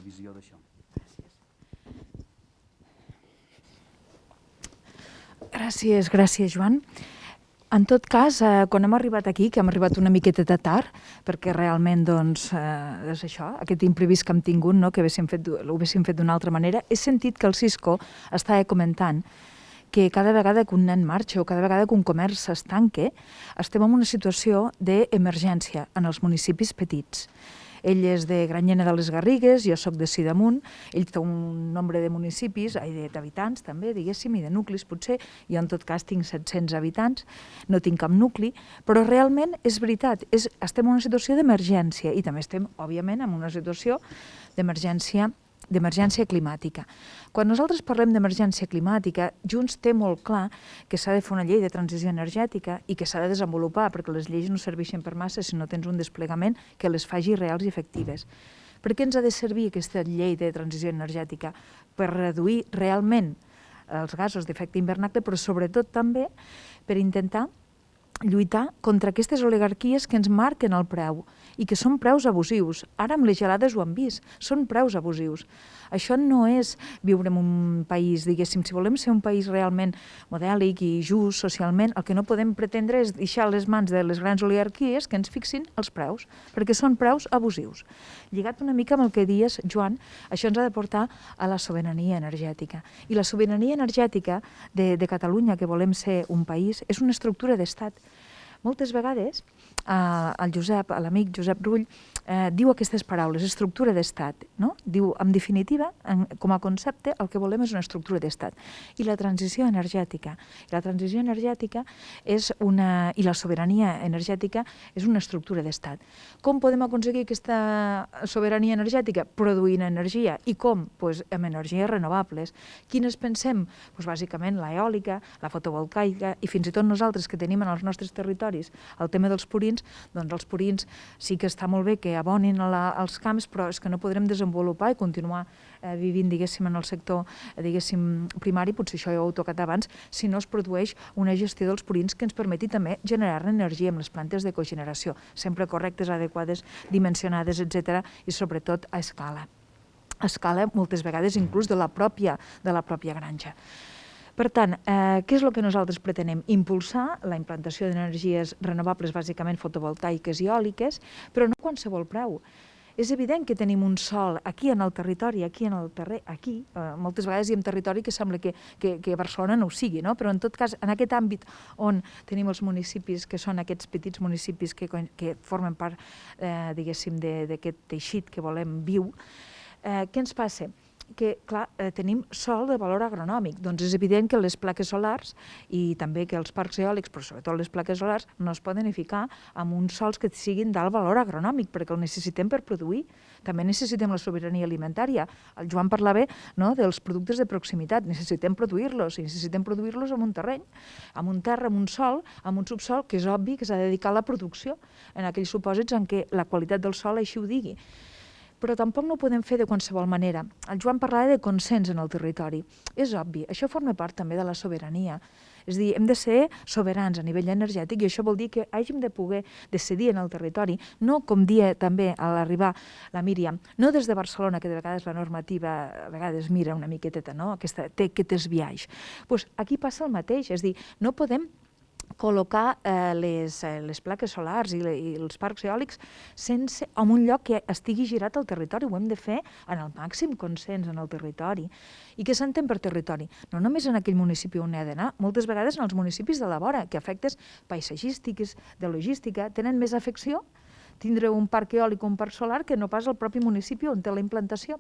visió d'això. Gràcies, Joan. En tot cas, quan hem arribat aquí, que hem arribat una miqueta de tard, perquè realment és això, aquest imprevist que hem tingut, que ho haguéssim fet d'una altra manera, he sentit que el Cisco estava comentant que cada vegada que un nen marxa o cada vegada que un comerç s'estanca, estem en una situació d'emergència en els municipis petits. Ell és de Granyena de les Garrigues, jo soc de Sidamont, ell té un nombre de municipis, d'habitants també, diguéssim, i de nuclis potser, jo en tot cas tinc 700 habitants, no tinc cap nucli, però realment és veritat, estem en una situació d'emergència i també estem, òbviament, en una situació d'emergència climàtica. Quan nosaltres parlem d'emergència climàtica, Junts té molt clar que s'ha de fer una llei de transició energètica i que s'ha de desenvolupar, perquè les lleis no serveixen per massa si no tens un desplegament que les faci reals i efectives. Per què ens ha de servir aquesta llei de transició energètica? Per reduir realment els gasos d'efecte hivernacle, però sobretot també per intentar lluitar contra aquestes oligarquies que ens marquen el preu i que són preus abusius. Ara amb les gelades ho hem vist, són preus abusius. Això no és viure en un país, diguéssim, si volem ser un país realment modèlic i just socialment, el que no podem pretendre és deixar les mans de les grans oligarquies que ens fixin els preus, perquè són preus abusius. Lligat una mica amb el que dies, Joan, això ens ha de portar a la sobirania energètica. I la sobirania energètica de Catalunya, que volem ser un país, és una estructura d'estat. Moltes vegades el Josep, l'amic Josep Rull, diu aquestes paraules, estructura d'estat. No? Diu, en definitiva, com a concepte, el que volem és una estructura d'estat. I la transició energètica. La transició energètica i la sobirania energètica és una estructura d'estat. Com podem aconseguir aquesta sobirania energètica? Produint energia. I com? Pues amb energies renovables. Quines pensem? Pues bàsicament l'eòlica, la fotovoltaica i fins i tot nosaltres que tenim en els nostres territoris el tema dels purins, doncs els purins sí que està molt bé que abonin als camps, però és que no podrem desenvolupar i continuar vivint, diguéssim, en el sector, diguéssim, primari, potser això ja ho he tocat abans, si no es produeix una gestió dels purins que ens permeti també generar energia amb les plantes de cogeneració, sempre correctes, adequades, dimensionades, etc. i sobretot a escala. A escala, moltes vegades, inclús de la pròpia granja. Per tant, què és el que nosaltres pretenem? Impulsar la implantació d'energies renovables, bàsicament fotovoltaiques i eòliques, però no a qualsevol preu. És evident que tenim un sol aquí en el territori, aquí en el terrer, aquí, moltes vegades hi ha territori que sembla que a Barcelona no ho sigui, no? Però en tot cas, en aquest àmbit on tenim els municipis, que són aquests petits municipis que formen part, diguéssim, d'aquest teixit que volem viu, què ens passa? Que, clar, tenim sol de valor agronòmic. Doncs és evident que les plaques solars i també que els parcs eòlics, però sobretot les plaques solars, no es poden edificar amb uns sols que siguin d'alt valor agronòmic, perquè el necessitem per produir. També necessitem la sobirania alimentària. El Joan parlava dels productes de proximitat. Necessitem produir-los, i necessitem produir-los en un terreny, en un terra, en un sòl, en un subsòl, que és obvi que s'ha de dedicar a la producció, en aquells supòsits en què la qualitat del sòl així ho digui. Però tampoc no ho podem fer de qualsevol manera. El Joan parlava de consens en el territori. És obvi, això forma part també de la sobirania. És a dir, hem de ser soberans a nivell energètic i això vol dir que hàgim de poder decidir en el territori, no com dia també a l'arribar la Míriam, no des de Barcelona, que de vegades la normativa a vegades mira una miqueteta, no? Té aquests biaix. Doncs aquí passa el mateix, és a dir, no podem col·locar les plaques solars i els parcs eòlics en un lloc que estigui girat al territori. Ho hem de fer en el màxim consens en el territori. I què s'entén per territori? No només en aquell municipi on ha d'anar, moltes vegades en els municipis de la vora, que efectes paisatgístics, de logística, tenen més afecció tindre un parc eòlic o un parc solar que no pas al propi municipi on té la implantació,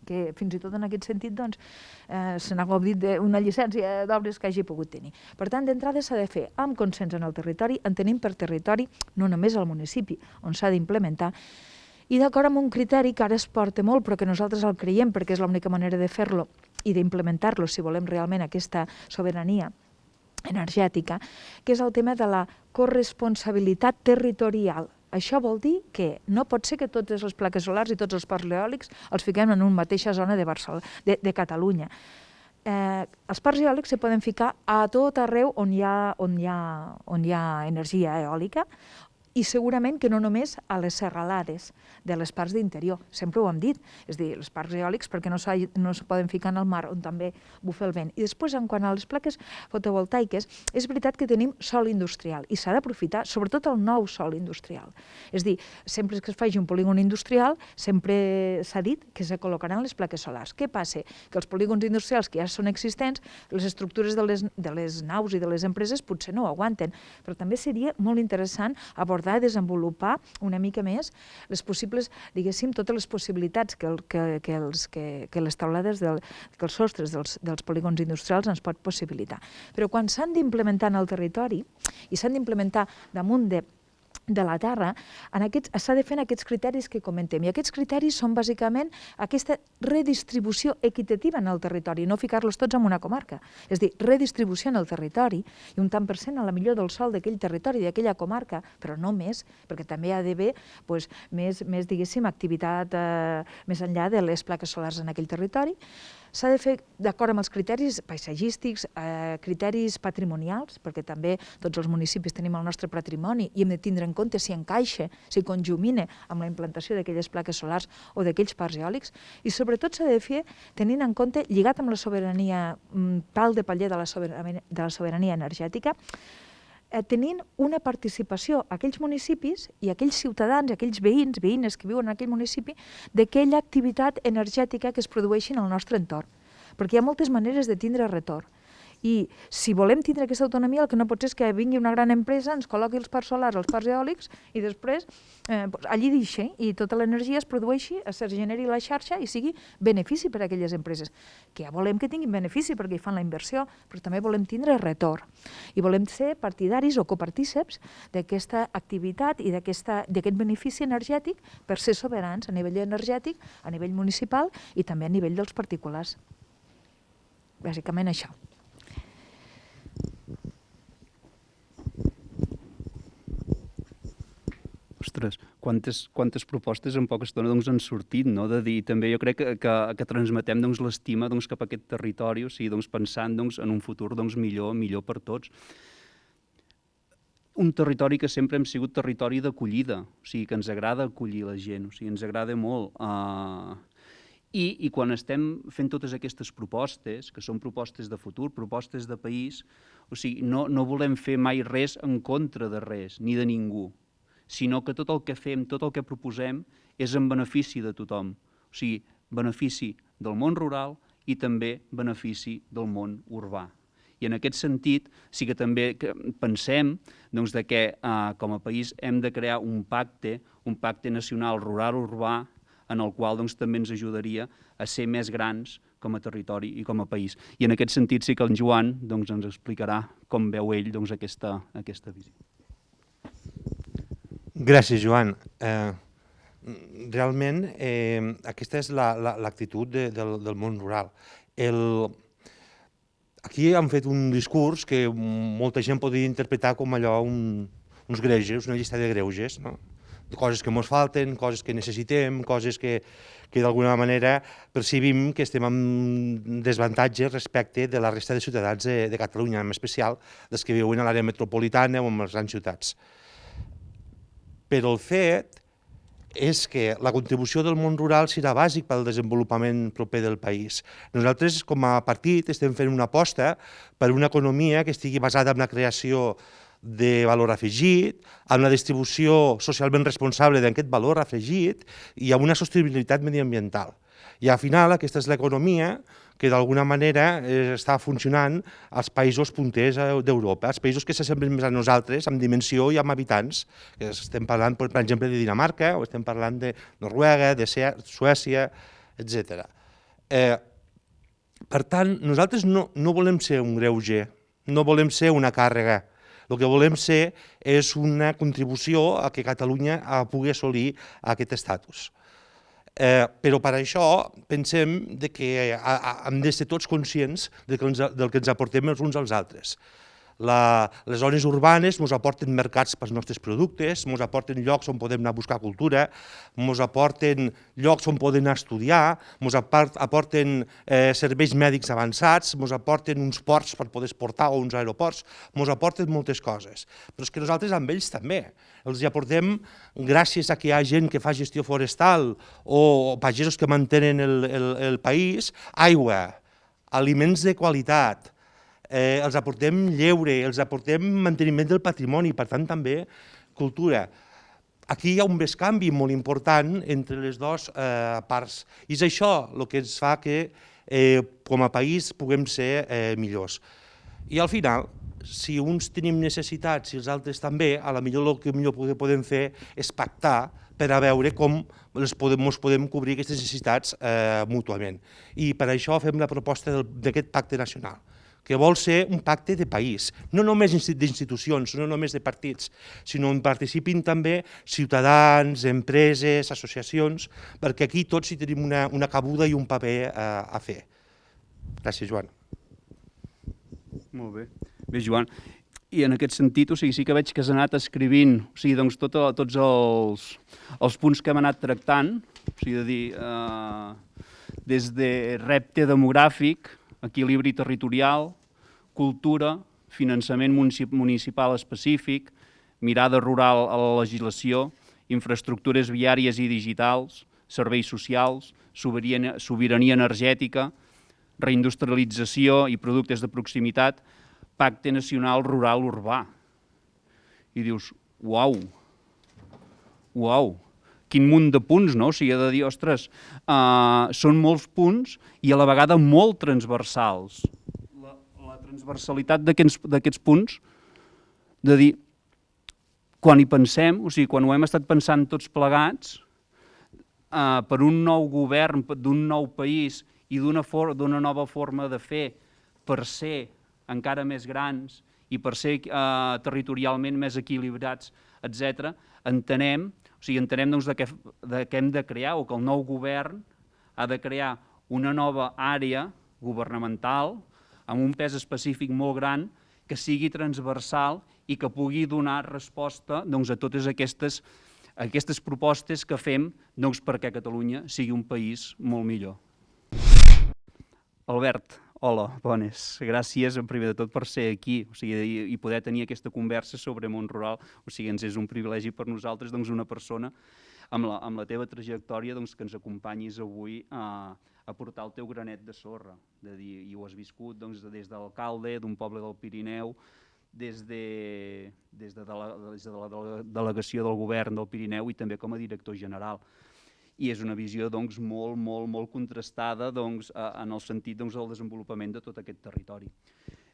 que fins i tot en aquest sentit se n'ha gaudit d'una llicència d'obres que hagi pogut tenir. Per tant, d'entrada s'ha de fer amb consens en el territori, entenem per territori no només el municipi on s'ha d'implementar, i d'acord amb un criteri que ara es porta molt, però que nosaltres el creiem perquè és l'única manera de fer-lo i d'implementar-lo si volem realment aquesta sobirania energètica, que és el tema de la corresponsabilitat territorial. Això vol dir que no pot ser que totes les plaques solars i tots els parcs eòlics els fiquem en una mateixa zona de Catalunya. Els parcs eòlics se poden ficar a tot arreu on hi ha energia eòlica, i segurament que no només a les serralades de les parts d'interior, sempre ho hem dit, és a dir, els parcs eòlics perquè no es poden ficar en el mar on també bufa el vent. I després, en quant a les plaques fotovoltaiques, és veritat que tenim sòl industrial i s'ha d'aprofitar, sobretot el nou sòl industrial. És a dir, sempre que es faci un polígon industrial, sempre s'ha dit que se col·locaran les plaques solars. Què passa? Que els polígons industrials que ja són existents, les estructures de les naus i de les empreses potser no ho aguanten, però també seria molt interessant abordar desenvolupar una mica més les possibles, diguéssim, totes les possibilitats que les taulades, que els sostres dels polígons industrials ens pot possibilitar. Però quan s'han d'implementar en el territori i s'han d'implementar damunt de la terra, s'ha de fer en aquests criteris que comentem. I aquests criteris són bàsicament aquesta redistribució equitativa en el territori, no ficar-los tots en una comarca. És a dir, redistribució en el territori i un tant per cent a la millor del sòl d'aquell territori, d'aquella comarca, però no més, perquè també hi ha d'haver més, diguéssim, activitat més enllà de les plaques solars en aquell territori. S'ha de fer d'acord amb els criteris paisatgístics, criteris patrimonials, perquè també tots els municipis tenim el nostre patrimoni i hem de tindre en compte si encaixa, si conjumina amb la implantació d'aquelles plaques solars o d'aquells parcs eòlics, i sobretot s'ha de fer tenint en compte, lligat amb la sobirania, pal de paller de la sobirania energètica, tenint una participació a aquells municipis i a aquells ciutadans, a aquells veïnes que viuen en aquell municipi, d'aquella activitat energètica que es produeixi en el nostre entorn. Perquè hi ha moltes maneres de tindre retorn. I si volem tindre aquesta autonomia, el que no pot ser és que vingui una gran empresa, ens col·loqui els parcs solars, els parcs eòlics, i després allí deixi i tota l'energia es produeixi, es generi la xarxa i sigui benefici per a aquelles empreses. Que ja volem que tinguin benefici perquè hi fan la inversió, però també volem tindre retorn. I volem ser partidaris o copartíceps d'aquesta activitat i d'aquest benefici energètic per ser soberans a nivell energètic, a nivell municipal i també a nivell dels particulars. Bàsicament això. Ostres, quantes propostes en poca estona han sortit, no? De dir, també jo crec que transmetem l'estima cap a aquest territori, o sigui, pensant en un futur millor per tots. Un territori que sempre hem sigut territori d'acollida, o sigui, que ens agrada acollir la gent, o sigui, ens agrada molt. I quan estem fent totes aquestes propostes, que són propostes de futur, propostes de país, o sigui, no volem fer mai res en contra de res, ni de ningú, sinó que tot el que fem, tot el que proposem, és en benefici de tothom. O sigui, benefici del món rural i també benefici del món urbà. I en aquest sentit, sí que també pensem que com a país hem de crear un pacte nacional rural-urbà, en el qual també ens ajudaria a ser més grans com a territori i com a país. I en aquest sentit sí que en Joan ens explicarà com veu ell aquesta visió. Gràcies, Joan. Realment, aquesta és l'actitud del món rural. Aquí han fet un discurs que molta gent podria interpretar com allò uns greuges, una llista de greuges, no? Coses que ens falten, coses que necessitem, coses que d'alguna manera percebim que estem en desavantatge respecte de la resta de ciutadans de Catalunya, en especial dels que viuen a l'àrea metropolitana o en les grans ciutats. Però el fet és que la contribució del món rural serà bàsic pel desenvolupament proper del país. Nosaltres, com a partit, estem fent una aposta per una economia que estigui basada en la creació de valor afegit, amb la distribució socialment responsable d'aquest valor afegit i amb una sostenibilitat mediambiental. I al final aquesta és l'economia que d'alguna manera està funcionant als països punters d'Europa, als països que s'assemblen més a nosaltres en dimensió i amb habitants. Estem parlant, per exemple, de Dinamarca, o estem parlant de Noruega, de Suècia, etc. Per tant, nosaltres no volem ser un greuge, no volem ser una càrrega. El que volem ser és una contribució a que Catalunya pugui assolir aquest estatus. Però per això pensem que hem de ser tots conscients del que ens aportem els uns als altres. Les zones urbanes ens aporten mercats pels nostres productes, ens aporten llocs on podem anar a buscar cultura, ens aporten llocs on podem anar a estudiar, ens aporten serveis mèdics avançats, ens aporten uns ports per poder exportar o uns aeroports, ens aporten moltes coses. Però és que nosaltres amb ells també. Els aportem, gràcies a que hi ha gent que fa gestió forestal o pagesos que mantenen el país, aigua, aliments de qualitat, els aportem lleure, els aportem manteniment del patrimoni, per tant també cultura. Aquí hi ha un bescanvi molt important entre les dues parts i és això el que ens fa que com a país puguem ser millors. I al final, si uns tenim necessitats i els altres també, potser el que millor podem fer és pactar per a veure com ens podem cobrir aquestes necessitats mútuament. I per això fem la proposta d'aquest pacte nacional, que vol ser un pacte de país, no només d'institucions, no només de partits, sinó on participin també ciutadans, empreses, associacions, perquè aquí tots hi tenim una cabuda i un paper a fer. Gràcies, Joan. Molt bé. Bé, Joan, i en aquest sentit, sí que veig que has anat escrivint tots els punts que hem anat tractant, de dir, des de repte demogràfic, equilibri territorial, cultura, finançament municipal específic, mirada rural a la legislació, infraestructures viàries i digitals, serveis socials, sobirania energètica, reindustrialització i productes de proximitat, pacte nacional rural urbà. I dius, uau, quin munt de punts, no? O sigui, he de dir, ostres, són molts punts i a la vegada molt transversals. La transversalitat d'aquests punts, de dir, quan hi pensem, o sigui, quan ho hem estat pensant tots plegats, per un nou govern, d'un nou país i d'una nova forma de fer, per ser encara més grans i per ser territorialment més equilibrats, etc., entenem doncs, que hem de crear, o que el nou govern ha de crear una nova àrea governamental amb un pes específic molt gran, que sigui transversal i que pugui donar resposta doncs, a totes aquestes propostes que fem doncs, perquè Catalunya sigui un país molt millor. Albert, hola, bones. Gràcies, en primer de tot, per ser aquí i poder tenir aquesta conversa sobre món rural. O sigui, ens és un privilegi per nosaltres, doncs, una persona amb la teva trajectòria que ens acompanyis avui a portar el teu granet de sorra. I ho has viscut des d'alcalde d'un poble del Pirineu, des de la delegació del govern del Pirineu i també com a director general. I és una visió molt contrastada en el sentit del desenvolupament de tot aquest territori.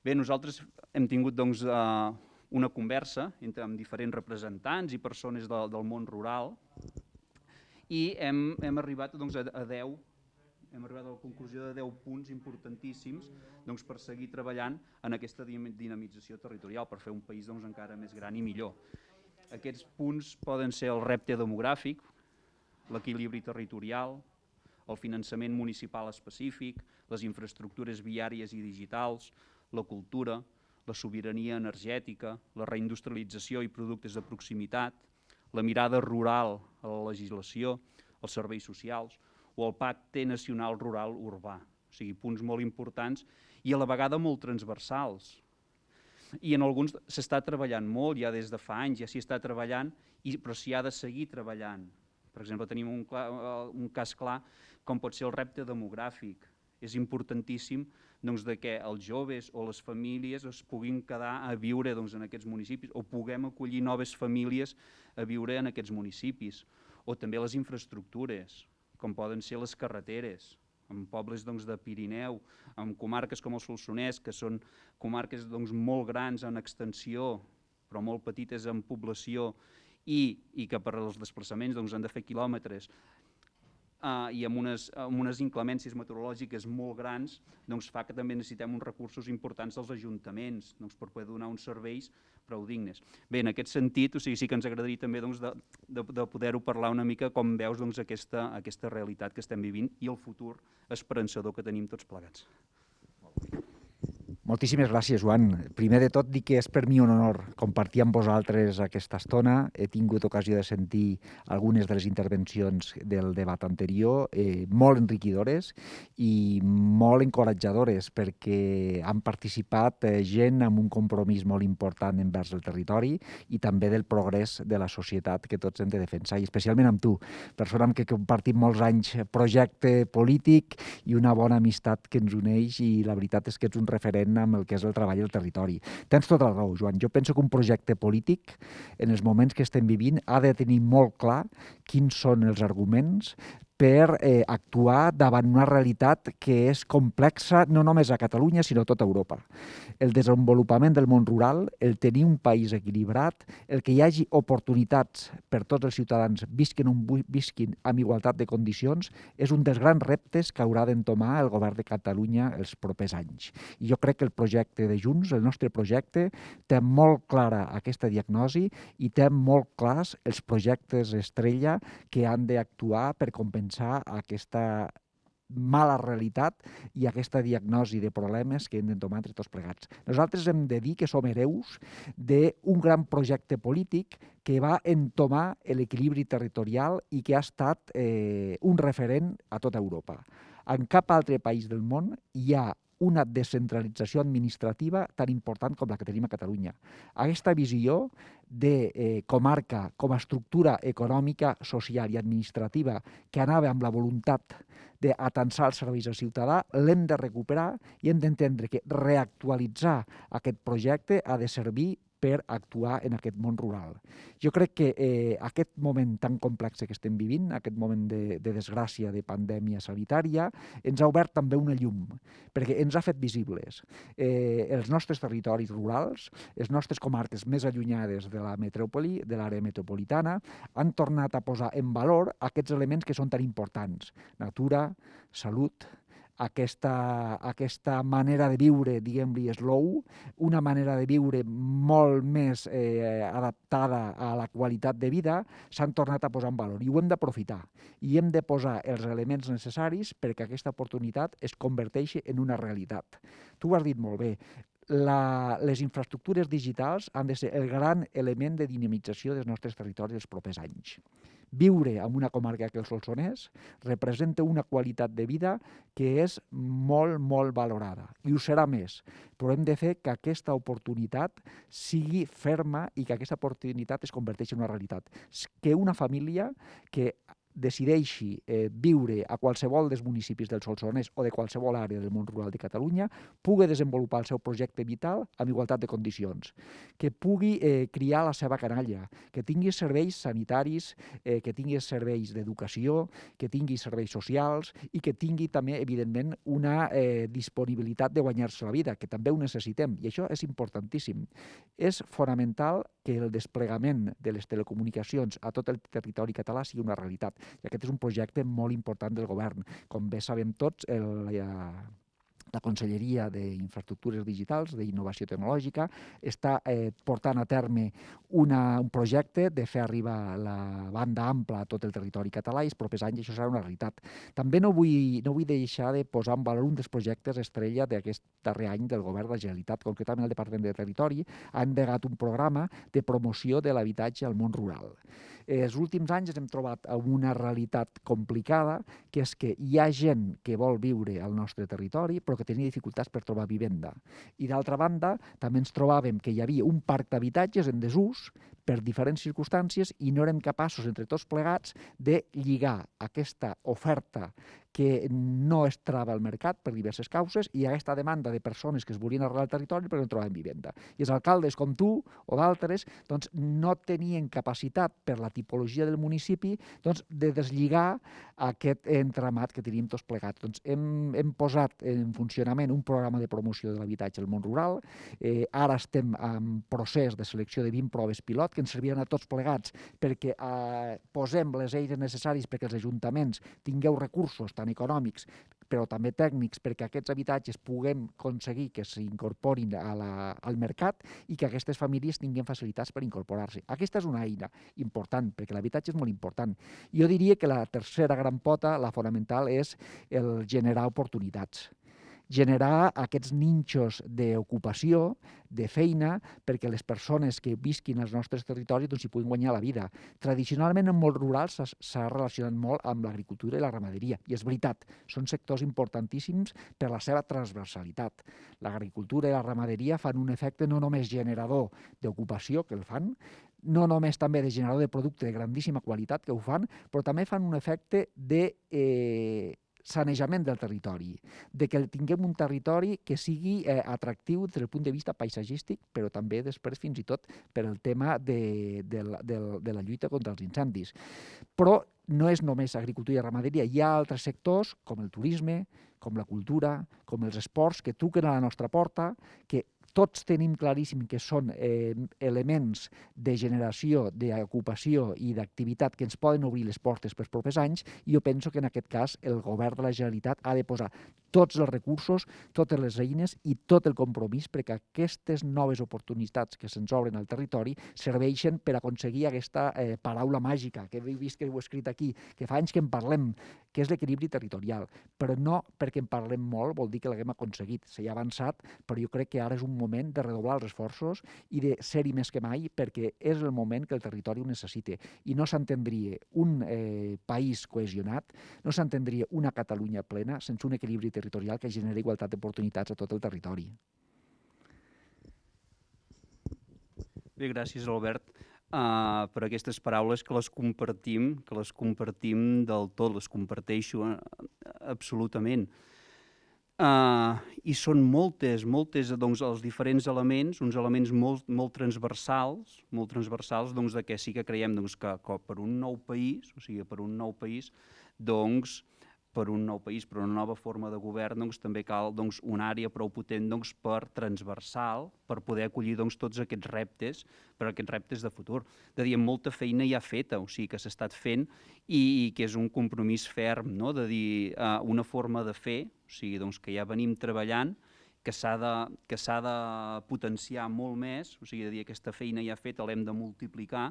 Bé, nosaltres hem tingut una conversa amb diferents representants i persones del món rural i hem arribat a 10. Hem arribat a la conclusió de 10 punts importantíssims per seguir treballant en aquesta dinamització territorial, per fer un país encara més gran i millor. Aquests punts poden ser el repte demogràfic, l'equilibri territorial, el finançament municipal específic, les infraestructures viàries i digitals, la cultura, la sobirania energètica, la reindustrialització i productes de proximitat, la mirada rural a la legislació, els serveis socials, o el pacte nacional rural urbà. O sigui, punts molt importants i a la vegada molt transversals. I en alguns s'està treballant molt, ja des de fa anys, ja s'hi està treballant, però s'hi ha de seguir treballant. Per exemple, tenim un cas clar com pot ser el repte demogràfic. És importantíssim que els joves o les famílies es puguin quedar a viure en aquests municipis o puguem acollir noves famílies a viure en aquests municipis. O també les infraestructures, com poden ser les carreteres, en pobles de Pirineu, en comarques com el Solsonès, que són comarques molt grans en extensió, però molt petites en població, i que per als desplaçaments han de fer quilòmetres, i amb unes inclemències meteorològiques molt grans, fa que també necessitem uns recursos importants dels ajuntaments per poder donar uns serveis prou dignes. Bé, en aquest sentit, sí que ens agradaria també de poder-ho parlar una mica com veus aquesta realitat que estem vivint i el futur esperançador que tenim tots plegats. Moltíssimes gràcies, Joan. Primer de tot, dic que és per mi un honor compartir amb vosaltres aquesta estona. He tingut ocasió de sentir algunes de les intervencions del debat anterior, molt enriquidores i molt encoratjadores, perquè han participat gent amb un compromís molt important envers el territori i també del progrés de la societat que tots hem de defensar, i especialment amb tu, persona amb què compartim molts anys projecte polític i una bona amistat que ens uneix, i la veritat és que ets un referent amb el que és el treball al territori. Tens tota la raó, Joan. Jo penso que un projecte polític, en els moments que estem vivint, ha de tenir molt clar quins són els arguments per actuar davant una realitat que és complexa no només a Catalunya, sinó a tota Europa. El desenvolupament del món rural, el tenir un país equilibrat, el que hi hagi oportunitats per tots els ciutadans visquin amb igualtat de condicions, és un dels grans reptes que haurà d'entomar el govern de Catalunya els propers anys. I jo crec que el projecte de Junts, el nostre projecte, té molt clara aquesta diagnosi i té molt clars els projectes estrella que han d'actuar per compensar aquesta mala realitat i aquesta diagnosi de problemes que hem d'entomar entre tots plegats. Nosaltres hem de dir que som hereus d'un gran projecte polític que va entomar l'equilibri territorial i que ha estat un referent a tota Europa. En cap altre país del món hi ha una descentralització administrativa tan important com la que tenim a Catalunya. Aquesta visió de comarca com a estructura econòmica, social i administrativa que anava amb la voluntat d'atansar els serveis al ciutadà, l'hem de recuperar i hem d'entendre que reactualitzar aquest projecte ha de servir per actuar en aquest món rural. Jo crec que aquest moment tan complex que estem vivint, aquest moment de desgràcia, de pandèmia sanitària, ens ha obert també una llum, perquè ens ha fet visibles. Els nostres territoris rurals, les nostres comarques més allunyades de la metròpoli, de l'àrea metropolitana, han tornat a posar en valor aquests elements que són tan importants: natura, salut, aquesta manera de viure, diguem-li, slow, una manera de viure molt més adaptada a la qualitat de vida, s'han tornat a posar en valor i ho hem d'aprofitar. I hem de posar els elements necessaris perquè aquesta oportunitat es converteixi en una realitat. Tu ho has dit molt bé. Les infraestructures digitals han de ser el gran element de dinamització dels nostres territoris els propers anys. Viure en una comarca que el Solsonès representa una qualitat de vida que és molt, molt valorada. I ho serà més, però hem de fer que aquesta oportunitat sigui ferma i que aquesta oportunitat es converteixi en una realitat. Que una família que decideixi viure a qualsevol dels municipis del Solsonès o de qualsevol àrea del món rural de Catalunya pugui desenvolupar el seu projecte vital amb igualtat de condicions, que pugui criar la seva canalla, que tingui serveis sanitaris, que tingui serveis d'educació, que tingui serveis socials i que tingui també, evidentment, una disponibilitat de guanyar-se la vida, que també ho necessitem, i això és importantíssim. És fonamental que el desplegament de les telecomunicacions a tot el territori català sigui una realitat. I aquest és un projecte molt important del govern. Com bé sabem tots, la Conselleria d'Infraestructures Digitals, d'Innovació Tecnològica, està portant a terme un projecte de fer arribar la banda ampla a tot el territori català i els propers anys això serà una realitat. També no vull deixar de posar en valor un dels projectes estrella d'aquest darrer any del Govern de la Generalitat. Concretament, el Departament de Territori ha endegat un programa de promoció de l'habitatge al món rural. Els últims anys ens hem trobat amb una realitat complicada, que és que hi ha gent que vol viure al nostre territori, però que tenia dificultats per trobar vivenda. I d'altra banda, també ens trobàvem que hi havia un parc d'habitatges en desús per diferents circumstàncies i no érem capaços, entre tots plegats, de lligar aquesta oferta que no es troba al mercat per diverses causes i aquesta demanda de persones que es volien arrelar al territori perquè no trobaven vivenda. I els alcaldes com tu o d'altres no tenien capacitat per la tipologia del municipi de deslligar aquest entramat que teníem tots plegats. Hem posat en funcionament un programa de promoció de l'habitatge al món rural. Ara estem en procés de selecció de 20 proves pilot que ens serviran a tots plegats perquè posem les eines necessàries perquè els ajuntaments tingueu recursos tant econòmics però també tècnics perquè aquests habitatges puguem aconseguir que s'incorporin al mercat i que aquestes famílies tinguin facilitats per incorporar-se. Aquesta és una eina important perquè l'habitatge és molt important. Jo diria que la tercera gran pota, la fonamental, és el generar oportunitats. Generar aquests ninxos d'ocupació, de feina, perquè les persones que visquin als nostres territoris s'hi puguin guanyar la vida. Tradicionalment, en molts rurals s'ha relacionat molt amb l'agricultura i la ramaderia, i és veritat, són sectors importantíssims per la seva transversalitat. L'agricultura i la ramaderia fan un efecte no només generador d'ocupació, que el fan, no només també de generador de producte de grandíssima qualitat, que ho fan, però també fan un efecte de sanejament del territori, de que tinguem un territori que sigui atractiu des del punt de vista paisatgístic, però també després fins i tot per el tema de la lluita contra els incendis. Però no és només agricultura i ramaderia, hi ha altres sectors com el turisme, com la cultura, com els esports, que truquen a la nostra porta, que tots tenim claríssim que són elements de generació, d'ocupació i d'activitat que ens poden obrir les portes pels propers anys, i jo penso que en aquest cas el govern de la Generalitat ha de posar tots els recursos, totes les eines i tot el compromís perquè aquestes noves oportunitats que se'ns obren al territori serveixen per aconseguir aquesta paraula màgica que heu vist que heu escrit aquí, que fa anys que en parlem, que és l'equilibri territorial. Però no perquè en parlem molt vol dir que l'haguem aconseguit. S'hi ha avançat, però jo crec que ara és un moment de redoblar els esforços i de ser-hi més que mai, perquè és el moment que el territori ho necessita. I no s'entendria un país cohesionat, no s'entendria una Catalunya plena sense un equilibri territorial que generi igualtat d'oportunitats a tot el territori. Bé, gràcies, Albert, per aquestes paraules que les compartim del tot, les comparteixo absolutament. I són moltes, doncs, els diferents elements, uns elements molt transversals, doncs, de què sí que creiem doncs, que per un nou país, o sigui, per un nou país, doncs, per una nova forma de govern, doncs, també cal doncs, una àrea prou potent doncs, per transversal, per poder acollir doncs, tots aquests reptes, de futur. De dir, molta feina ja feta, o sigui, que s'ha estat fent i que és un compromís ferm, no? De dir, una forma de fer, o sigui, doncs, que ja venim treballant, que s'ha de potenciar molt més, o sigui, de dir, aquesta feina ja feta l'hem de multiplicar,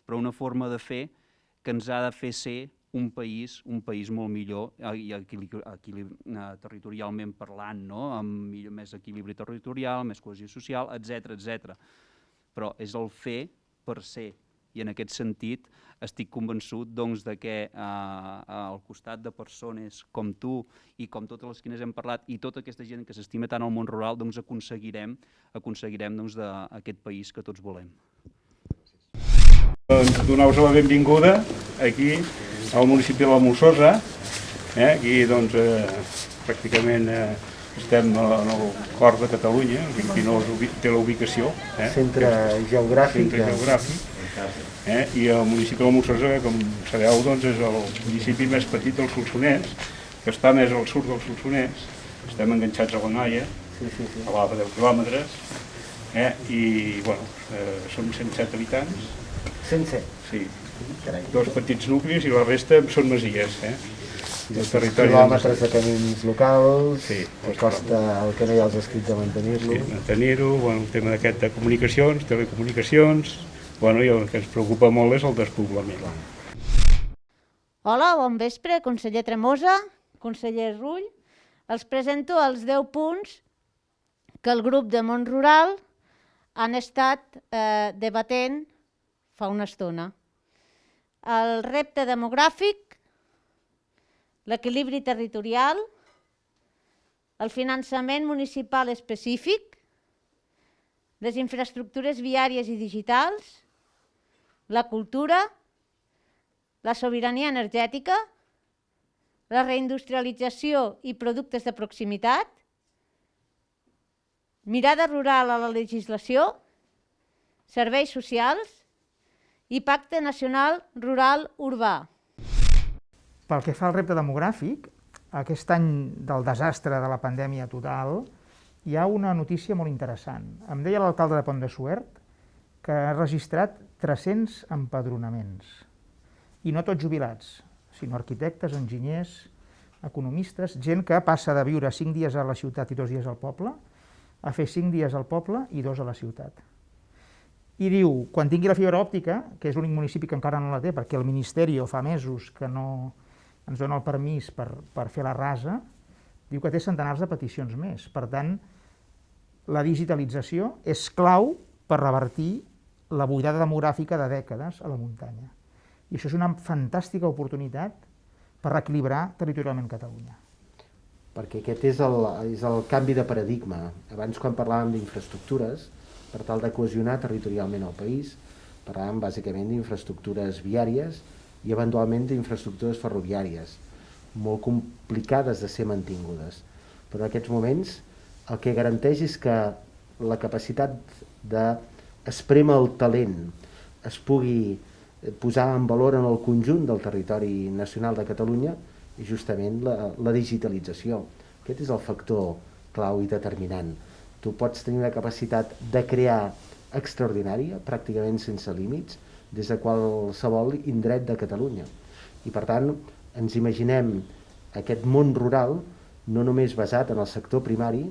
però una forma de fer que ens ha de fer ser un país molt millor i territorialment parlant, no? Amb més equilibri territorial, més cohesió social, etc. Però és el fer per ser. I en aquest sentit estic convençut doncs, que al costat de persones com tu i com totes les quines hem parlat i tota aquesta gent que s'estima tant al món rural, doncs aconseguirem doncs, aquest país que tots volem. Donar-vos la benvinguda aquí al municipi de la Molsosa. Aquí doncs, pràcticament estem en el cor de Catalunya, aquí no té la ubicació. Centre geogràfic. I el municipi de la Molsosa, com sabeu, doncs, és el municipi més petit del Solsonès, que està més al sud del Solsonès. Estem enganxats a l'Anoia, a l'Alba 10 quilòmetres, i som 107 habitants. 107? Sí. Dos petits nuclis i la resta són masies. Quilòmetres de camins locals, costa el que no hi ha els escrits de mantenir-lo. Sí, mantenir-ho, el tema d'aquest de comunicacions, telecomunicacions, i el que ens preocupa molt és el despoblament. Hola, bon vespre, conseller Tremosa, conseller Rull. Els presento els 10 punts que el grup de món rural han estat debatent fa una estona. El repte demogràfic, l'equilibri territorial, el finançament municipal específic, les infraestructures viàries i digitals, la cultura, la sobirania energètica, la reindustrialització i productes de proximitat, mirada rural a la legislació, serveis socials i Pacte Nacional Rural Urbà. Pel que fa al repte demogràfic, aquest any del desastre de la pandèmia total, hi ha una notícia molt interessant. Em deia l'alcalde de Pont de Suert que ha registrat 300 empadronaments. I no tots jubilats, sinó arquitectes, enginyers, economistes, gent que passa de viure 5 dies a la ciutat i 2 dies al poble, a fer 5 dies al poble i 2 a la ciutat. I diu, quan tingui la fibra òptica, que és l'únic municipi que encara no la té, perquè el Ministeri fa mesos que no ens dona el permís per fer la rasa, diu que té centenars de peticions més. Per tant, la digitalització és clau per revertir la buidada demogràfica de dècades a la muntanya. I això és una fantàstica oportunitat per reequilibrar territorialment Catalunya. Perquè aquest és el canvi de paradigma. Abans, quan parlàvem d'infraestructures, per tal de cohesionar territorialment el país, parlàvem bàsicament d'infraestructures viàries i eventualment d'infraestructures ferroviàries, molt complicades de ser mantingudes. Però en aquests moments el que garanteix és que la capacitat d'esprémer el talent es pugui posar en valor en el conjunt del territori nacional de Catalunya és justament la digitalització. Aquest és el factor clau i determinant. Tu pots tenir una capacitat de crear extraordinària, pràcticament sense límits, des de qualsevol indret de Catalunya. I per tant, ens imaginem aquest món rural no només basat en el sector primari,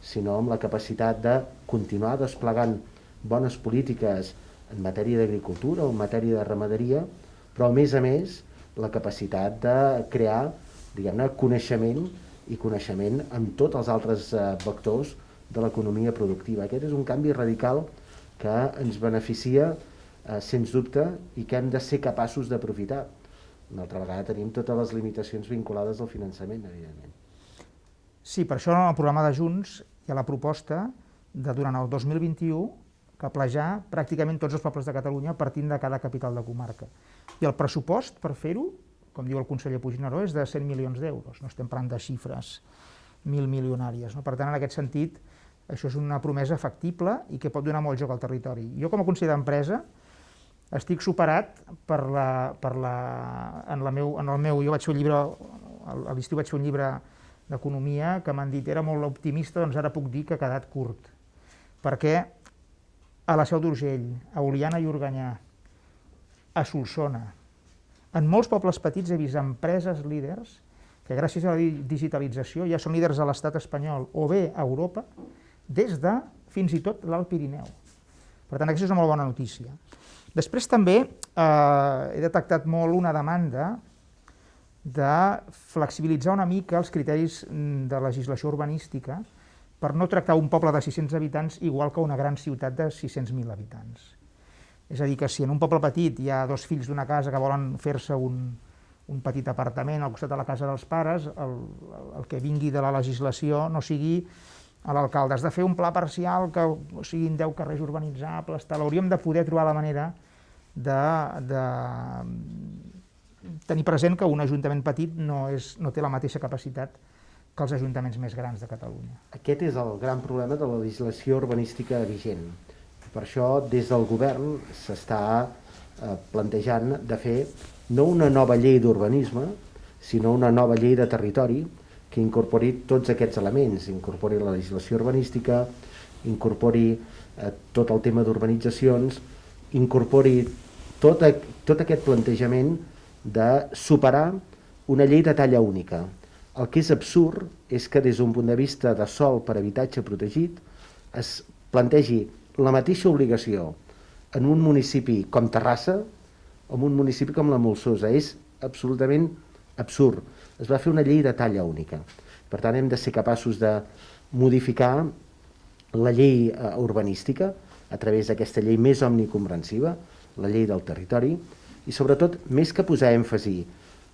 sinó amb la capacitat de continuar desplegant bones polítiques en matèria d'agricultura o en matèria de ramaderia, però a més la capacitat de crear, diguem-ne, coneixement i coneixement amb tots els altres vectors de l'economia productiva. Aquest és un canvi radical que ens beneficia, sens dubte, i que hem de ser capaços d'aprofitar. Una altra vegada tenim totes les limitacions vinculades al finançament, evidentment. Sí, per això en el programa de Junts hi ha la proposta de, durant el 2021, caplejar pràcticament tots els pobles de Catalunya partint de cada capital de comarca. I el pressupost per fer-ho, com diu el conseller Puigneró, és de 100 milions d'euros. No estem parlant de xifres milmilionàries. Per tant, en aquest sentit, això és una promesa factible i que pot donar molt joc al territori. Jo, com a conseller d'empresa, estic superat per jo vaig fer un llibre, a l'estiu vaig fer un llibre d'economia que m'han dit era molt optimista, doncs ara puc dir que ha quedat curt. Perquè a la Seu d'Urgell, a Oliana i Organyà, a Solsona, en molts pobles petits he vist empreses líders que gràcies a la digitalització ja són líders a l'estat espanyol o bé a Europa, des de fins i tot l'Alt Pirineu. Per tant, aquesta és una molt bona notícia. Després també he detectat molt una demanda de flexibilitzar una mica els criteris de legislació urbanística per no tractar un poble de 600 habitants igual que una gran ciutat de 600.000 habitants. És a dir, que si en un poble petit hi ha dos fills d'una casa que volen fer-se un petit apartament al costat de la casa dels pares, el que vingui de la legislació no sigui a l'alcalde. Has de fer un pla parcial que siguin 10 carrers urbanitzables, hauríem de poder trobar la manera de tenir present que un ajuntament petit no té la mateixa capacitat que els ajuntaments més grans de Catalunya. Aquest és el gran problema de la legislació urbanística vigent. Per això, des del govern s'està plantejant de fer no una nova llei d'urbanisme, sinó una nova llei de territori que incorpori tots aquests elements, incorpori la legislació urbanística, incorpori tot el tema d'urbanitzacions, incorpori tot aquest plantejament de superar una llei de talla única. El que és absurd és que des d'un punt de vista de sòl per habitatge protegit es plantegi la mateixa obligació en un municipi com Terrassa o en un municipi com la Molsosa. És absolutament absurd. Es va fer una llei de talla única. Per tant, hem de ser capaços de modificar la llei urbanística a través d'aquesta llei més omnicomprensiva, la llei del territori, i sobretot, més que posar èmfasi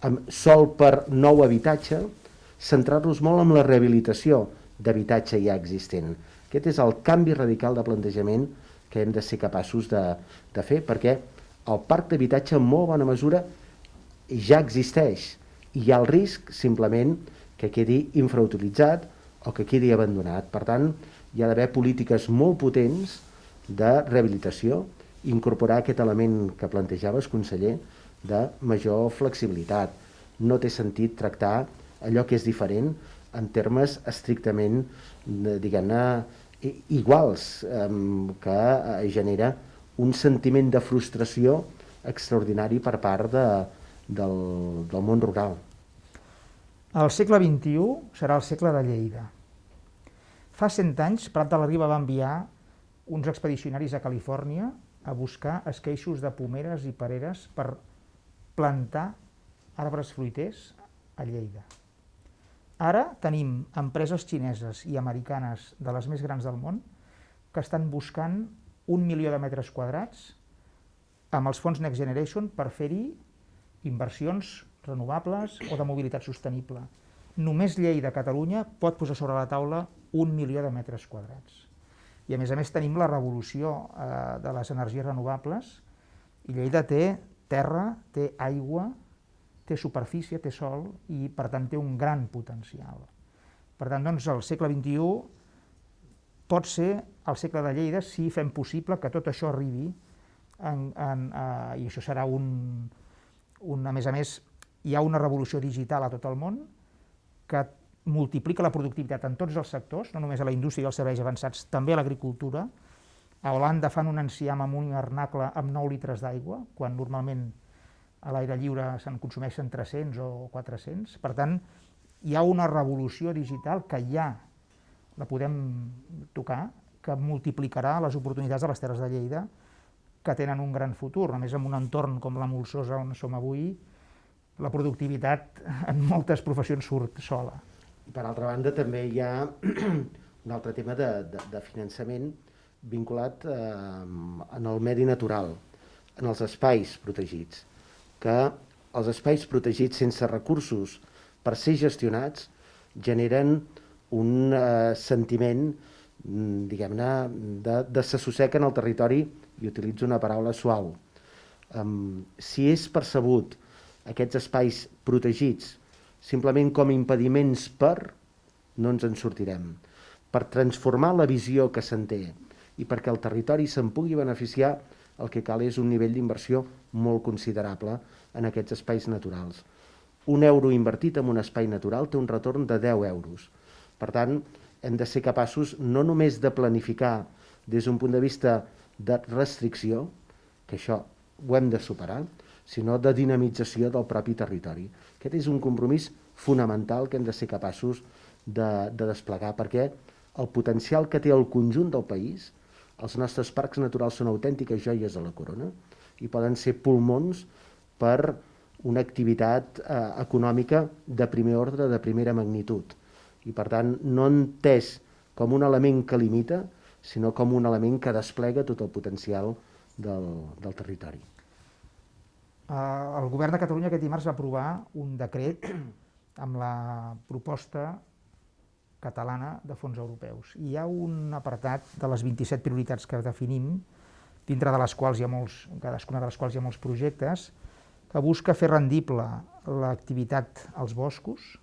en sòl per nou habitatge, centrar-nos molt en la rehabilitació d'habitatge ja existent. Aquest és el canvi radical de plantejament que hem de ser capaços de fer, perquè el parc d'habitatge en molt bona mesura ja existeix i hi ha el risc simplement que quedi infrautilitzat o que quedi abandonat. Per tant, hi ha d'haver polítiques molt potents de rehabilitació, incorporar aquest element que plantejaves, conseller, de major flexibilitat. No té sentit tractar allò que és diferent en termes estrictament, diguem-ne, iguals, que genera un sentiment de frustració extraordinari per part del món rural. El segle XXI serà el segle de Lleida. Fa 100 anys, Prat de la Riba va enviar uns expedicionaris a Califòrnia a buscar esqueixos de pomeres i pereres per plantar arbres fruiters a Lleida. Ara tenim empreses xineses i americanes de les més grans del món que estan buscant 1 milió de metres quadrats amb els fons Next Generation per fer-hi inversions renovables o de mobilitat sostenible. Només Lleida, Catalunya, pot posar sobre la taula 1 milió de metres quadrats. I a més tenim la revolució de les energies renovables i Lleida té terra, té aigua, té superfície, té sol i per tant té un gran potencial. Per tant, doncs, el segle XXI pot ser el segle de Lleida si fem possible que tot això arribi i això serà a més a més, hi ha una revolució digital a tot el món que multiplica la productivitat en tots els sectors, no només a la indústria i als serveis avançats, també a l'agricultura. A Holanda fan un enciam amb un hivernacle amb 9 litres d'aigua, quan normalment a l'aire lliure se'n consumeixen 300 o 400. Per tant, hi ha una revolució digital que ja la podem tocar, que multiplicarà les oportunitats de les Terres de Lleida, que tenen un gran futur. A més, en un entorn com la Molsosa, on som avui, la productivitat en moltes professions surt sola. Per altra banda, també hi ha un altre tema de finançament vinculat en el medi natural, en els espais protegits, que els espais protegits sense recursos per ser gestionats generen un sentiment, diguem-ne, de desassossec en el territori, i utilitzo una paraula suau. Si és percebut aquests espais protegits simplement com a impediments no ens en sortirem. Per transformar la visió que se'n té i perquè el territori se'n pugui beneficiar, el que cal és un nivell d'inversió molt considerable en aquests espais naturals. Un euro invertit en un espai natural té un retorn de 10 euros. Per tant, hem de ser capaços no només de planificar des d'un punt de vista de restricció, que això ho hem de superar, sinó de dinamització del propi territori. Aquest és un compromís fonamental que hem de ser capaços de desplegar, perquè el potencial que té el conjunt del país, els nostres parcs naturals són autèntiques joies de la corona i poden ser pulmons per una activitat econòmica de primer ordre, de primera magnitud. I per tant, no entès com un element que limita, sinó com un element que desplega tot el potencial del territori. El govern de Catalunya aquest dimarts va aprovar un decret amb la proposta catalana de fons europeus. I hi ha un apartat de les 27 prioritats que definim, dintre de les quals hi ha cadascuna de les quals hi ha molts projectes, que busca fer rendible l'activitat als boscos,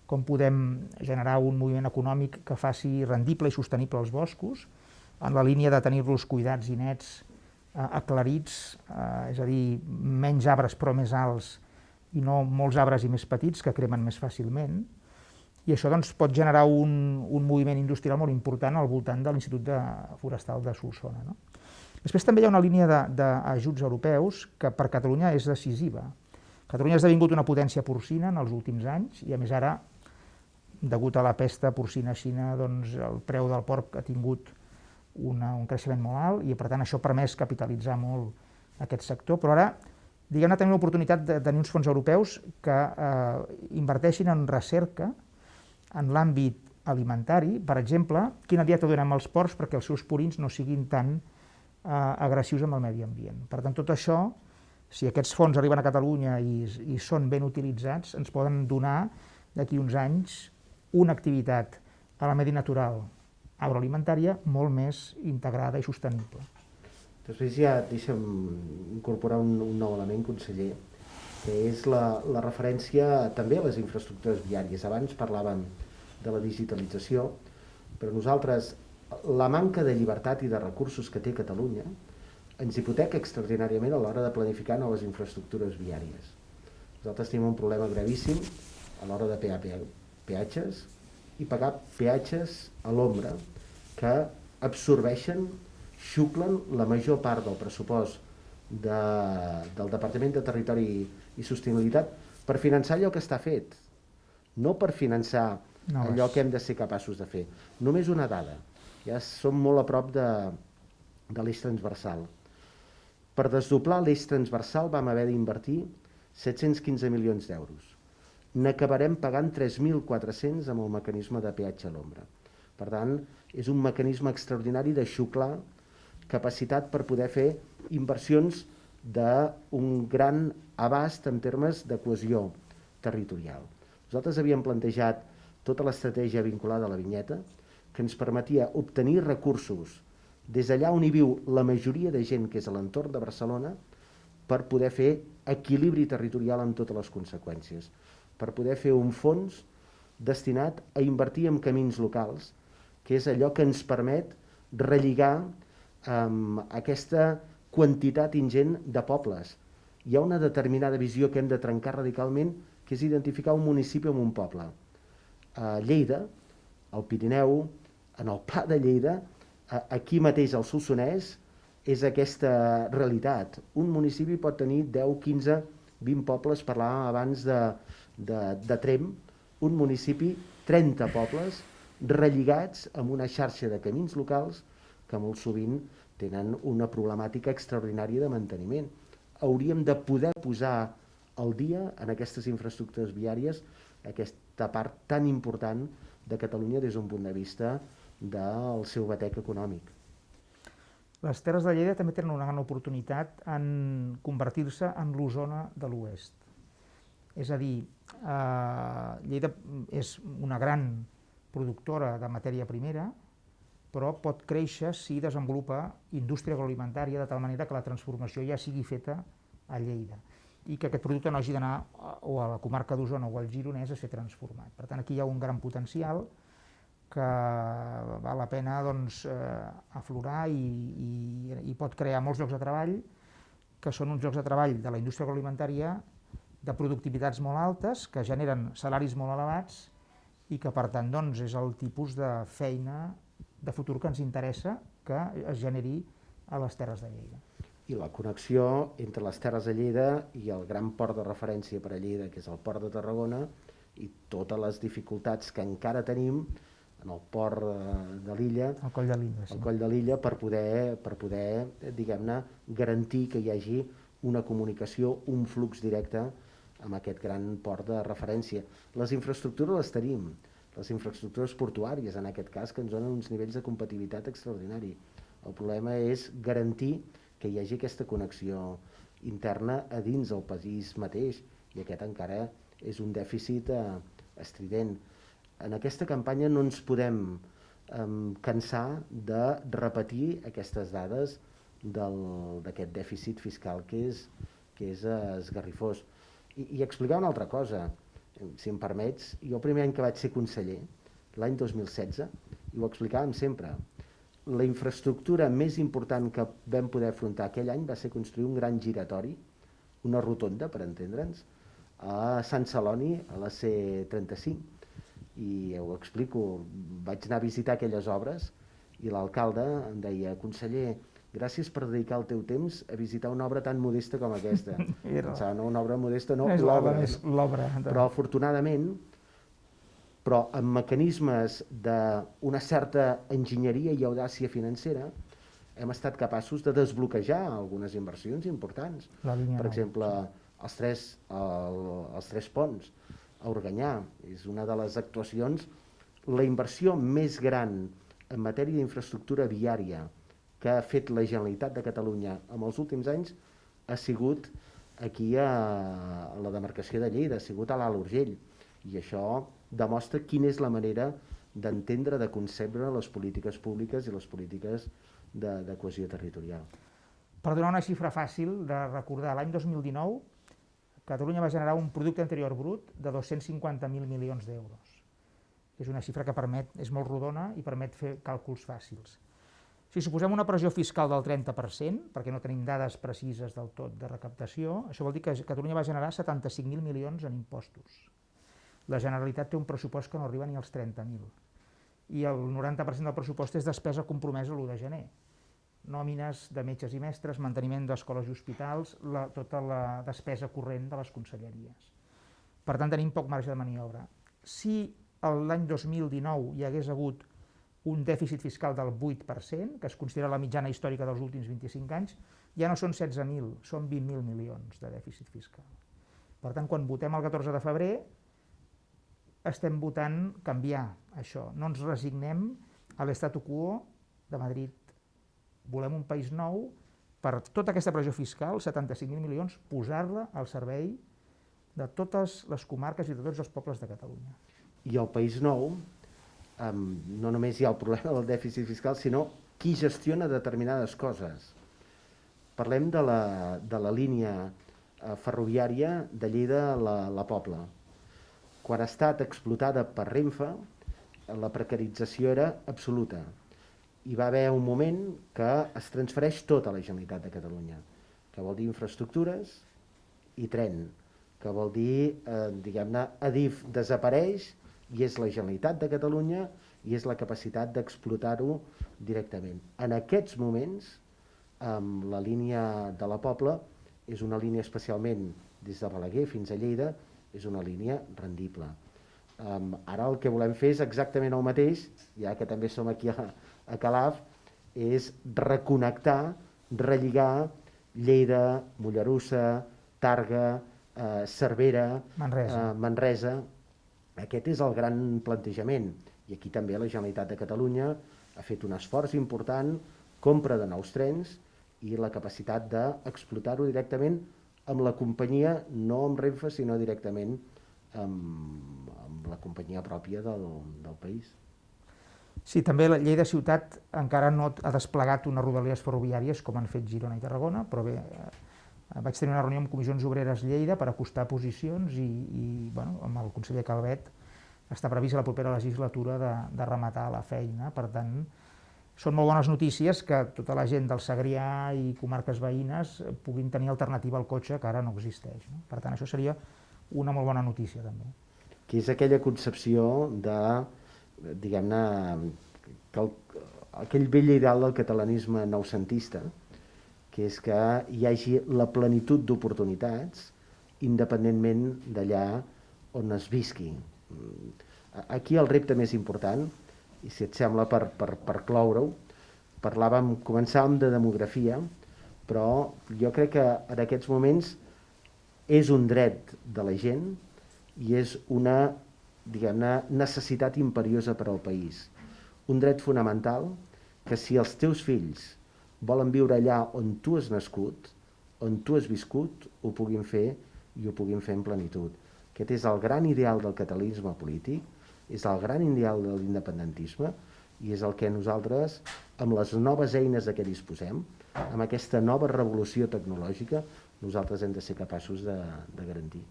com podem generar un moviment econòmic que faci rendible i sostenible els boscos, en la línia de tenir-los cuidats i nets, aclarits, és a dir, menys arbres però més alts i no molts arbres i més petits que cremen més fàcilment, i això doncs, pot generar un moviment industrial molt important al voltant de l'Institut Forestal de Solsona. No? Després també hi ha una línia d'ajuts europeus que per Catalunya és decisiva. Catalunya ha esdevingut una potència porcina en els últims anys i a més ara, degut a la pesta porcina a Xina, doncs, el preu del porc ha tingut un creixement molt alt i per tant això ha permès capitalitzar molt aquest sector, però ara diguem-ne tenim l'oportunitat de tenir uns fons europeus que inverteixin en recerca en l'àmbit alimentari, per exemple, quina dieta donem als porcs perquè els seus purins no siguin tan agressius amb el medi ambient. Per tant, tot això, si aquests fons arriben a Catalunya i són ben utilitzats, ens poden donar d'aquí uns anys una activitat a la medi natural agroalimentària molt més integrada i sostenible. Després ja deixa'm incorporar un nou element, conseller, que és la referència també a les infraestructures viàries. Abans parlàvem de la digitalització, però nosaltres la manca de llibertat i de recursos que té Catalunya ens hipoteca extraordinàriament a l'hora de planificar noves infraestructures viàries. Nosaltres tenim un problema gravíssim a l'hora de pagar peatges i pagar peatges a l'ombra que absorbeixen, xuclen la major part del pressupost del Departament de Territori i Sostenibilitat per finançar allò que està fet, no per finançar allò que hem de ser capaços de fer. Només una dada, ja som molt a prop de l'eix transversal. Per desdoblar l'eix transversal vam haver d'invertir 715 milions d'euros. N'acabarem pagant 3.400 amb el mecanisme de peatge a l'ombra. Per tant, és un mecanisme extraordinari de xuclar capacitat per poder fer inversions d'un gran abast en termes de cohesió territorial. Nosaltres havíem plantejat tota l'estratègia vinculada a la vinyeta que ens permetia obtenir recursos des d'allà on hi viu la majoria de gent que és a l'entorn de Barcelona per poder fer equilibri territorial amb totes les conseqüències, per poder fer un fons destinat a invertir en camins locals, que és allò que ens permet relligar aquesta quantitat ingent de pobles. Hi ha una determinada visió que hem de trencar radicalment, que és identificar un municipi amb un poble. A Lleida, al Pirineu, en el Pla de Lleida, aquí mateix al Solsonès, és aquesta realitat. Un municipi pot tenir 10, 15, 20 pobles, parlàvem abans de Tremp, un municipi, 30 pobles, relligats amb una xarxa de camins locals que molt sovint tenen una problemàtica extraordinària de manteniment. Hauríem de poder posar al dia en aquestes infraestructures viàries aquesta part tan important de Catalunya des d'un punt de vista del seu batec econòmic. Les Terres de Lleida també tenen una gran oportunitat en convertir-se en l'Osona de l'Oest. És a dir, Lleida és una gran productora de matèria primera, però pot créixer si desenvolupa indústria agroalimentària de tal manera que la transformació ja sigui feta a Lleida i que aquest producte no hagi d'anar o a la comarca d'Osona o al Gironès a ser transformat. Per tant, aquí hi ha un gran potencial que val la pena aflorar i pot crear molts llocs de treball, que són uns llocs de treball de la indústria agroalimentària de productivitats molt altes, que generen salaris molt elevats i que, per tant, és el tipus de feina de futur que ens interessa que es generi a les Terres de Lleida. I la connexió entre les Terres de Lleida i el gran port de referència per a Lleida, que és el port de Tarragona, i totes les dificultats que encara tenim en el port de l'illa, el Coll de l'Illa, sí. El Coll de l'Illa, per poder diguem-ne, garantir que hi hagi una comunicació, un flux directe amb aquest gran port de referència. Les infraestructures les tenim, les infraestructures portuàries, en aquest cas, que ens donen uns nivells de competitivitat extraordinari. El problema és garantir que hi hagi aquesta connexió interna a dins del país mateix, i aquest encara és un dèficit estrident. En aquesta campanya no ens podem cansar de repetir aquestes dades d'aquest dèficit fiscal que és esgarrifós. I explicar una altra cosa, si em permets. Jo el primer any que vaig ser conseller, l'any 2016, i ho explicàvem sempre, la infraestructura més important que vam poder afrontar aquell any va ser construir un gran giratori, una rotonda, per entendre'ns, a Sant Celoni, a la C35. I ho explico, vaig anar a visitar aquelles obres i l'alcalde em deia: conseller, gràcies per dedicar el teu temps a visitar una obra tan modesta com aquesta. Pensava, no, una obra modesta, no, l'obra. Però afortunadament, amb mecanismes d'una certa enginyeria i audàcia financera, hem estat capaços de desbloquejar algunes inversions importants. Per exemple, els tres ponts a Organyà és una de les actuacions, la inversió més gran en matèria d'infraestructura viària que ha fet la Generalitat de Catalunya en els últims anys ha sigut aquí a la demarcació de Lleida, ha sigut a l'Alt Urgell, i això demostra quina és la manera d'entendre, de concebre les polítiques públiques i les polítiques de cohesió territorial. Per donar una xifra fàcil de recordar, l'any 2019 Catalunya va generar un producte interior brut de 250.000 milions d'euros. És una xifra que és molt rodona i permet fer càlculs fàcils. Si suposem una pressió fiscal del 30%, perquè no tenim dades precises del tot de recaptació, això vol dir que Catalunya va generar 75.000 milions en impostos. La Generalitat té un pressupost que no arriba ni als 30.000. I el 90% del pressupost és despesa compromesa l'1 de gener. Nòmines de metges i mestres, manteniment d'escoles i hospitals, tota la despesa corrent de les conselleries. Per tant, tenim poc marge de maniobra. Si l'any 2019 hi hagués hagut un dèficit fiscal del 8%, que es considera la mitjana històrica dels últims 25 anys, ja no són 16.000, són 20.000 milions de dèficit fiscal. Per tant, quan votem el 14 de febrer, estem votant canviar això. No ens resignem a l'statu quo de Madrid. Volem un país nou, per tota aquesta pressió fiscal, 75.000 milions, posar-la al servei de totes les comarques i de tots els pobles de Catalunya. I el país nou, no només hi ha el problema del dèficit fiscal, sinó qui gestiona determinades coses. Parlem de la línia ferroviària de Lleida a la Pobla. Quan ha estat explotada per Renfe, la precarització era absoluta. Hi va haver un moment que es transfereix tot a la Generalitat de Catalunya, que vol dir infraestructures i tren, que vol dir, diguem-ne, Adif desapareix i és la Generalitat de Catalunya i és la capacitat d'explotar-ho directament. En aquests moments, la línia de la Pobla és una línia especialment des de Balaguer fins a Lleida, és una línia rendible. Ara el que volem fer és exactament el mateix, ja que també som aquí a Calaf, és reconnectar, relligar Lleida, Mollerussa, Tàrrega, Cervera, Manresa. Aquest és el gran plantejament. I aquí també la Generalitat de Catalunya ha fet un esforç important, compra de nous trens i la capacitat d'explotar-ho directament amb la companyia, no amb Renfe, sinó directament amb la companyia pròpia del país. Sí, també la llei de ciutat encara no ha desplegat unes rodalies ferroviàries com han fet Girona i Tarragona, però bé, vaig tenir una reunió amb Comissions Obreres Lleida per acostar posicions i amb el conseller Calvet està previst a la propera legislatura de rematar la feina. Per tant, són molt bones notícies que tota la gent del Segrià i comarques veïnes puguin tenir alternativa al cotxe, que ara no existeix. Per tant, això seria una molt bona notícia, també. Que és aquella concepció de, diguem-ne, aquell vell ideal del catalanisme noucentista, que és que hi hagi la plenitud d'oportunitats independentment d'allà on es visqui. Aquí el repte més important, i si et sembla per cloure-ho, començàvem de demografia, però jo crec que en aquests moments és un dret de la gent i és una, diguem-ne, necessitat imperiosa per al país. Un dret fonamental que si els teus fills volen viure allà on tu has nascut, on tu has viscut, ho puguin fer i ho puguin fer en plenitud. Aquest és el gran ideal del catalanisme polític, és el gran ideal de l'independentisme i és el que nosaltres, amb les noves eines de què disposem, amb aquesta nova revolució tecnològica, nosaltres hem de ser capaços de garantir.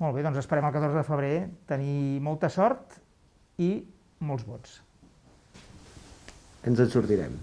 Molt bé, doncs esperem el 14 de febrer tenir molta sort i molts vots. Ens en sortirem.